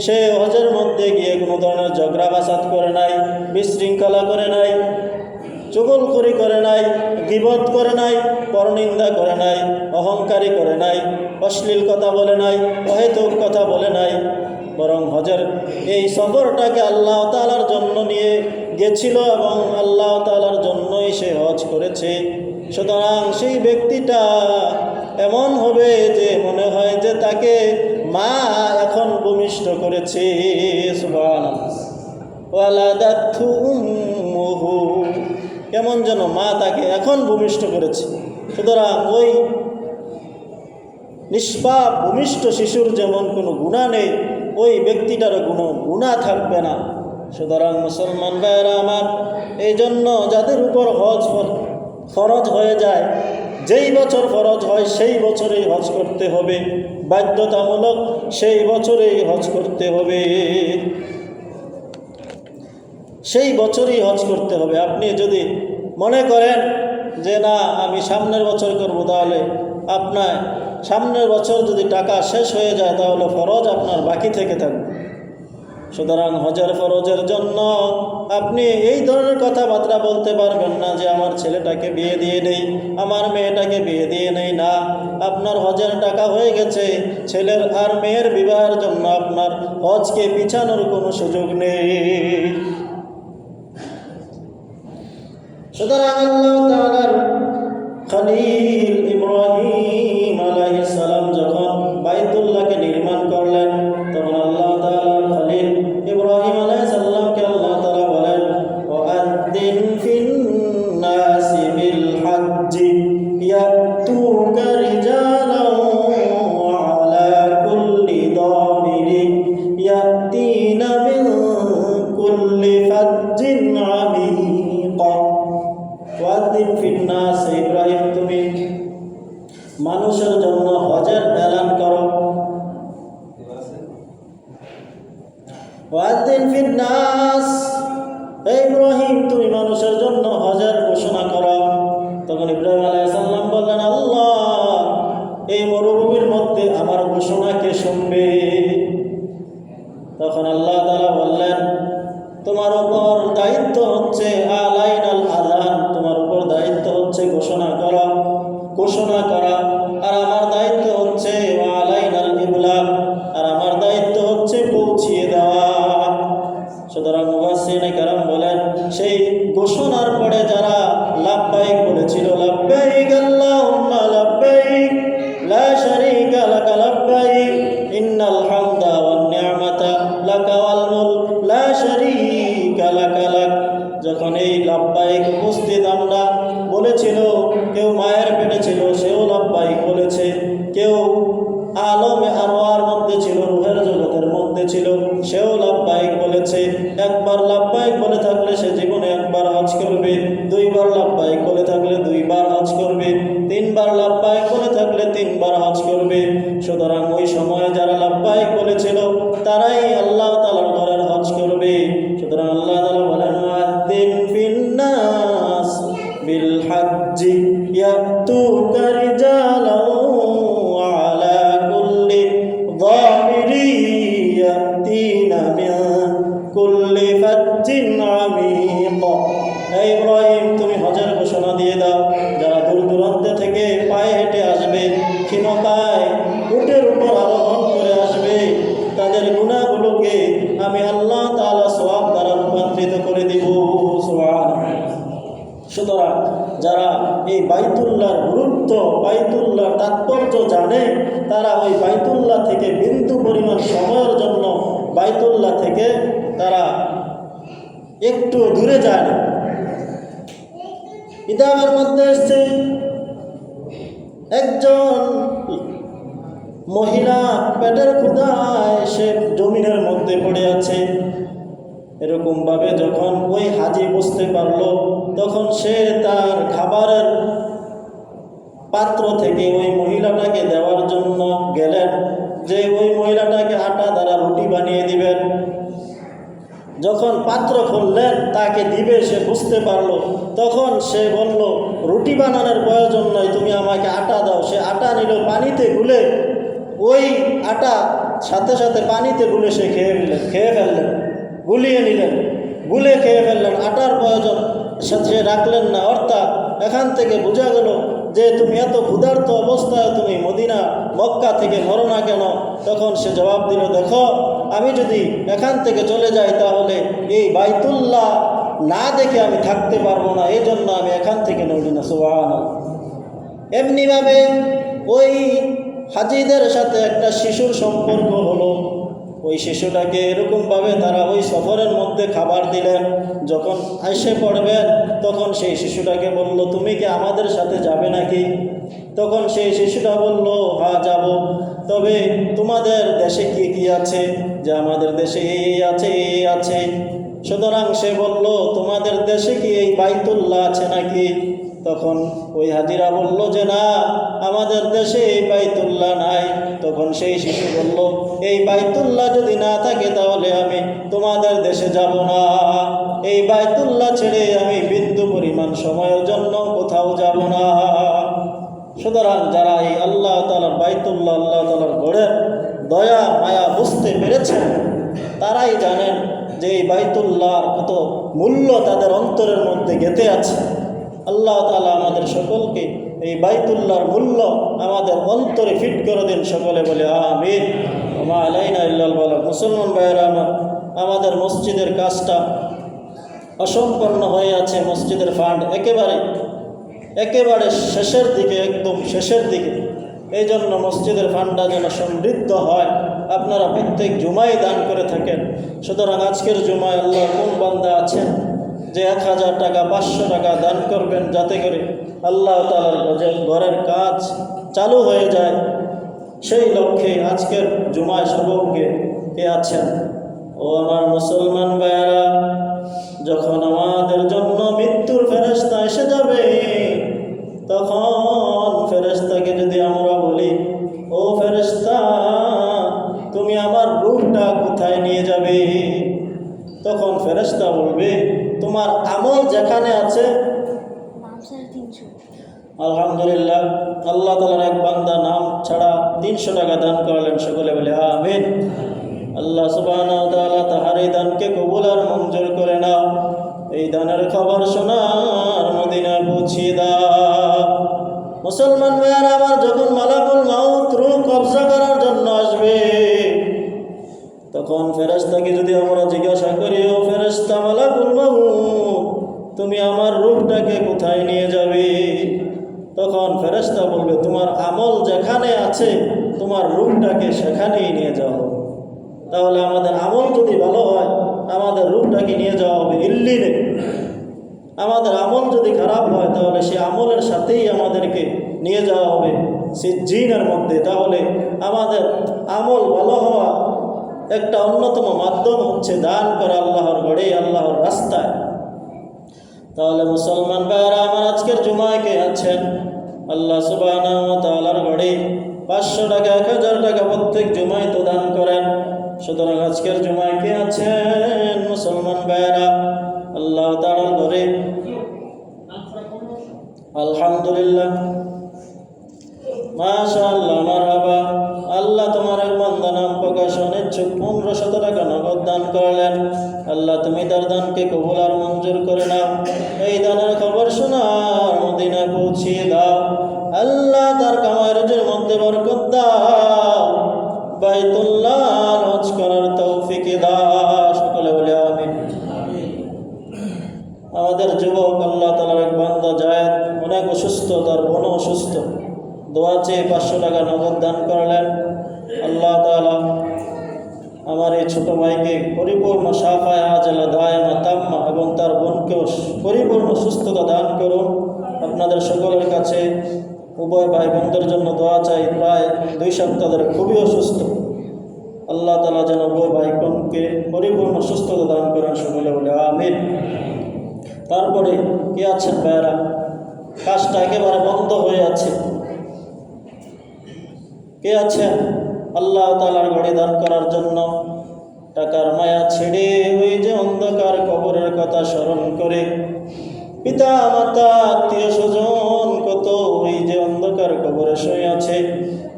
সে হজের মধ্যে গিয়ে কোনো ধরনের ঝগড়া বাসাত করে নাই, বিশৃঙ্খলা করে নাই, চুগলখড়ি করে নাই, গীবত করে নাই, পরনিন্দা করে নাই, অহংকারী করে নাই, অশ্লীল কথা বলে নাই, অহেতুক কথা বলে নাই, বরং হজের এই সফরটাকে আল্লাহ তাআলার জন্য নিয়ে গেছিল এবং আল্লাহ তাআলার জন্যই সে হজ করেছে। সুতরাং সেই ব্যক্তিটা এমন হবে যে মনে হয় যে তাকে মা এখন ভূমিষ্ঠ করেছে। সুবহানাল্লাহ। ওয়ালাদাতহু উম্মুহু, কেমন যেন মা তাকে এখন ভূমিষ্ঠ করেছে। সুতরাং ওই নিষ্পাপ ভূমিষ্ঠ শিশুর যেমন কোনো গুনাহ নেই, ওই ব্যক্তিটারও কোনো গুনাহ থাকবে না। সুতরাং মুসলমান ভাইয়েরা আমার, এই জন্য যাদের উপর হজ ফরজ হয়ে যায়, যেই বছর ফরজ হয় সেই বছরেই হজ করতে হবে, বাধ্যতামূলক সেই বছরেই হজ করতে হবে, সেই বছরই হজ করতে হবে। আপনি যদি মনে করেন যে না আমি সামনের বছর করব, তাহলে আপনার সামনের বছর যদি টাকা শেষ হয়ে যায় তাহলে ফরজ আপনার বাকি থেকে থাকবে। সুতরাং হজের ফরজের জন্য আপনি এই ধরনের কথাবার্তা বলতে পারবেন না যে আমার ছেলেটাকে বিয়ে দিয়ে নেই, আমার মেয়েটাকে বিয়ে দিয়ে নেই। না, আপনার হজের টাকা হয়ে গেছে, ছেলের আর মেয়ের বিবাহের জন্য আপনার হজকে পিছানোর কোনো সুযোগ নেই। সুতরাং আল্লাহ তাআলার খলিল ইব্রাহিম আলাইহিস সালাম যখন বাইতুল্লাহকে নির্মাণ করলেন, তখন আল্লাহ তাআলার খলিল ইব্রাহিম আলাইহিস সালামকে আল্লাহ তাআলা বলেন, ওয়াআদ্দিন ফিন নাসি বিল হজ্জি ইয়াতুকা রিজালাও ওয়া আলা কুল্লি দামিরিন ইয়াতিনা মিন কুল্লি ফাজ্জিন আমিক। ওয়াযিন ফিন নাস, ইব্রাহিম তুমি মানুষের জন্য হজের এলান করো। ওয়াযিন ফিন নাস, ইব্রাহিম তুমি মানুষের জন্য হজের ঘোষণা করো। তখন ইব্রাহিম আলাইহিস সালাম বললেন, আল্লাহ, এই মরুভূমির মধ্যে আমার ঘোষণা কে শুনবে? তখন আল্লাহ তাআলা বললেন, তোমার উপর দায়িত্ব হচ্ছে আলাইনাল আযান, তোমার উপর দায়িত্ব হচ্ছে ঘোষণা করা, আর আমার দায়িত্ব হচ্ছে আলাইনাল ইবলাগ, আর আমার দায়িত্ব হচ্ছে পৌঁছিয়ে দেওয়া। সুতরাং মুফাসসিরিনে কেরাম বলেন, সেই ঘোষণার পরে যারা লাব্বাইক বলেছিল, লাব্বাইক আল্লাহুম্মা লাব্বাইক লা শারীকা লাকা লাব্বাইক ইন্নাল হামদা ওয়ান নি'মাতা লাকা ওয়াল মুলক লা শারীকা লাকা লাক। যখন এই লাব্বাইক উপস্থিত আমরা বলেছিল, কেউ মায়ের পেটে ছিল সেও লাব্বাইক বলেছে, কেউ আলমে আরওয়ার মধ্যে ছিল, রূহের জগতের মধ্যে ছিল, সেও লাব্বাইক বলেছে। একবার লাব্বাইক বলে থাকলে সে জীবনে একবার হজ করবে, দুইবার লাব্বাইক বলে থাকলে দুইবার হজ করবে, তিনবার লাব্বাইক বলে থাকলে তিনবার হজ করবে। সুতরাং ওই সময়ে যারা লাব্বাইক বলেছিল তারাই আল্লাহ তাআলার ঘরের হজ করবে। সুতরাং আল্লাহ তাআলা বলেন, ওয়াযিন ফিন নাস বিল হজ্জি ইয়াতুকা রিজালাও ওয়া আলা কুল্লি দামিরিন ইয়াতিনা মিন কুল্লি ফাজ্জিন আমিক। হে ইব্রাহিম তুমি হজের ঘোষণা দিয়ে দাও, যারা দূর দূরান্ত থেকে পায়ে হেঁটে আসবে, ক্ষীণকায় উটের উপর আরোহণ করে আসবে, তাদের গুনাহগুলোকে আমি আল্লাহ তাআলা সওয়াব দ্বারা রূপান্তরিত করে দিব। সুবহানাল্লাহ। সুতরাং যারা এই বাইতুল্লাহর গুরুত্ব, বাইতুল্লাহর তাৎপর্য জানে, তারা ওই বাইতুল্লাহ থেকে বিন্দু পরিমাণ সময়ের জন্য বাইতুল্লাহ থেকে তারা একটু দূরে যায় না। কিতাবের মধ্যে এসছে, একজন মহিলা পেটের ক্ষুধায় সে জমিনের মধ্যে পড়ে আছে। এরকমভাবে যখন ওই হাজি বুঝতে পারলো, তখন সে তার খাবারের পাত্র থেকে ওই মহিলাটাকে দেওয়ার জন্য গেলেন, যে ওই মহিলাটাকে আটা দ্বারা রুটি বানিয়ে দিবেন। যখন পাত্র খুললেন তাকে দিবে, সে বুঝতে পারলো, তখন সে বলল, রুটি বানানোর প্রয়োজন নয়, তুমি আমাকে আটা দাও। সে আটা নিল, পানিতে গুলে, ওই আটা সাথে সাথে পানিতে গুলে সে খেয়ে ফেললেন, গুলিয়ে নিলেন, গুলে খেয়ে ফেললেন। আটার প্রয়োজন সে রাখলেন না। অর্থাৎ এখান থেকে বোঝা গেল যে তুমি এত ক্ষুধার্ত অবস্থায় তুমি মদিনা মক্কা থেকে ধরো না কেন? তখন সে জবাব দিল, দেখো, আমি যদি এখান থেকে চলে যাই তাহলে এই বাইতুল্লাহ না দেখে আমি থাকতে পারবো না, এই জন্য আমি এখান থেকে নড়ি না। সুবহানাল্লাহ। এমনিভাবে ওই হাজিদের সাথে একটা শিশুর সম্পর্ক হলো। ওই শিশুটাকে এরকমভাবে তারা ওই সফরের মধ্যে খাবার দিলেন। যখন এসে পড়বেন তখন সেই শিশুটাকে বলল, তুমি কি আমাদের সাথে যাবে নাকি? তখন সেই শিশুটা বলল, হ্যাঁ যাব। তবে তোমাদের দেশে কি কি আছে? যে আমাদের দেশে এই আছে, এই আছে। সুতরাং সে বলল, তোমাদের দেশে কি এই বাইতুল্লাহ আছে নাকি? তখন ওই হাজিরা বলল যে না, আমাদের দেশে এই বাইতুল্লাহ নাই। তখন সেই শিশু বলল, এই বাইতুল্লাহ যদি না থাকে তাহলে আমি তোমাদের দেশে যাব না। এই বাইতুল্লাহ ছেড়ে আমি বিন্দু পরিমাণ সময়ের জন্য কোথাও যাব না। সুতরাং যারা এই আল্লাহ তাআলার বাইতুল্লাহ, আল্লাহ তাআলার ঘরের দয়া মায়া বুঝতে পেরেছেন, তারাই জানেন যে এই বাইতুল্লাহর কত মূল্য তাদের অন্তরের মধ্যে গেঁথে আছে। আল্লাহ তাআলা আমাদের সকলকে এই বাইতুল্লাহর মূল্য আমাদের অন্তরে ফিট করে দিন। সকলে বলে আমিন। ওমা আলাইনা ইল্লাল বালাগ। মুসলমান ভাইয়েরা, আমাদের মসজিদের কাজটা অসম্পূর্ণ হয়ে আছে। মসজিদের ফান্ড একেবারে শেষের দিকে, একদম শেষের দিকে। এই জন্য মসজিদের ফান্ডটা যেন সমৃদ্ধ হয়, আপনারা প্রত্যেক জুমায় দান করে থাকেন। সুতরাং আজকের জুমায় আল্লাহ কোন বান্দা আছেন যে 1000 টাকা 500 টাকা দান করবেন, যাতে করে আল্লাহ তাআলার ঘরের কাজ চালু হয়ে যায়, সেই লক্ষ্যে আজকের জুমায় সর্বজ্ঞে কে আছেন? ও আমার মুসলমান ভাইয়েরা, যখন আমাদের জন্য মৃত্যুর ফেরেশতা এসে যাবে, তখন ফেরেশতাকে যদি আমরা বলি, ও ফেরেশতা, তুমি আমার রূহটা কোথায় নিয়ে যাবে? তখন ফেরেশতা বলবে, তোমার আমল যেখানে আছে। আলহামদুলিল্লাহ, আল্লাহ তাআলার এক বান্দা নাম ছাড়া 300 টাকা দান করলেন। সকলে বলে আমিন। আল্লাহ সুবহানাহু ওয়া তাআলা তাহার এই দানকে কবুল আর মঞ্জুর করে নাও। এই দানের খবর শোনার মদিনায় পৌঁছিয়ে দাও। মুসলমান ভাইয়েরা আমার, যখন মালাকুল মাউত রূহ কবজা করার জন্য আসবে, তখন ফেরেশতাকে যদি আমরা জিজ্ঞাসা করি, ও ফেরেশতা মালাকুল মাউত, তুমি আমার রূহটাকে কোথায় নিয়ে যাবে? তখন ফেরেশতা বলবে, তোমার আমল যেখানে আছে তোমার রূহটাকে সেখানেই নিয়ে যাও। তাহলে আমাদের আমল যদি ভালো হয়, আমাদের রূহটাকে নিয়ে যাওয়া হবে ইল্লিনে। আমাদের আমল যদি খারাপ হয়, তাহলে সে আমলের সাথেই আমাদেরকে নিয়ে যাওয়া হবে সিজ্জিনের মধ্যে। তাহলে আমাদের আমল ভালো হওয়া একটা অন্যতম মাধ্যম হচ্ছে দান করা আল্লাহর ঘরে, আল্লাহর রাস্তায়। তাহলে মুসলমান ভাইয়েরা আমার, আজকের জুমায় কে আছেন? আল্লাহ সুবহানাহু ওয়া তাআলার ঘরে 500 টাকা 1000 টাকা প্রত্যেক জুমায় তো দান করেন। সুতরাং আজকের জুমায় কে আছেন মুসলমান ভাইয়েরা আল্লাহ তাআলার ঘরে? আলহামদুলিল্লাহ, মাশাআল্লাহ, মারহাবা। আল্লাহ তোমার এক বান্দা নাম প্রকাশন ইচ্ছুক 1500 টাকা নগদ দান করলেন। আল্লাহ তুমি তার দানকে কবুল আর মঞ্জুর করে নাও। এই দানের খবর শোনার মদিনায় পৌঁছিয়ে দাও। আল্লাহ তার কামাই রুজির মধ্যে বরকত দাও। বাইতুল্লাহ হজ করার তৌফিক দাও। সকলে বলে আমিন। আমাদের যুবক আল্লাহ তাআলার এক বান্দা জায়েদ অনেক অসুস্থ, তার বোনও অসুস্থ। দোয়া চেয়ে 500 টাকা নগদ দান করলেন। আল্লাহ তাআলা আমার এই ছোট ভাইকে পরিপূর্ণ শাফায়ে আজলা দায়মা তাম্মা এবং তার বোনকেও পরিপূর্ণ সুস্থতা দান করুন। আপনাদের সকলের কাছে উভয় ভাই বোনদের জন্য দোয়া চাই। প্রায় 2 সপ্তাহ ধরে খুবই অসুস্থ। আল্লাহ তাআলা যেন উভয় ভাই বোনকে পরিপূর্ণ সুস্থতা দান করেন। সকলে বলে আমিন। তারপরে কে আছেন ভাইয়েরা? কাজটা একেবারে বন্ধ হয়ে আছে। কে আছেন আল্লাহ তাআলার ঘরে দান করার জন্য? টাকার মায়া ছেড়ে ওই যে অন্ধকার কবরের কথা স্মরণ করে, পিতা মাতা আত্মীয় স্বজন কত ওই যে অন্ধকার কবরে শুয়ে আছে,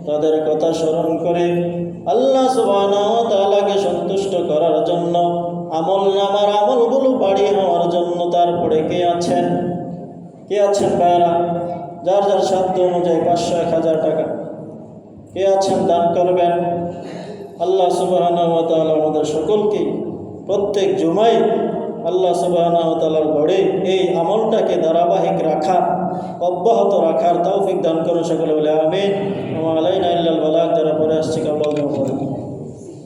তাদের কথা স্মরণ করে আল্লাহ সুবহানাহু ওয়া তাআলাকে সন্তুষ্ট করার জন্য, আমল নামার আমলগুলো বাড়ি হওয়ার জন্য। তারপরে কে আছেন? কে আছেন ভাইয়েরা? যার যার সাধ্য অনুযায়ী 500 1000 টাকা কে আছেন দান করবেন। আল্লাহ সুবহানাহু ওয়া তাআলা আমাদের সকলকে প্রত্যেক জুমায় আল্লাহ সুবহানাহু ওয়া তাআলার ঘরে এই আমলটাকে ধারাবাহিক রাখার, অব্যাহত রাখার তৌফিক দান করুন। সকলে বলে আমিন। ওয়া আলাইনা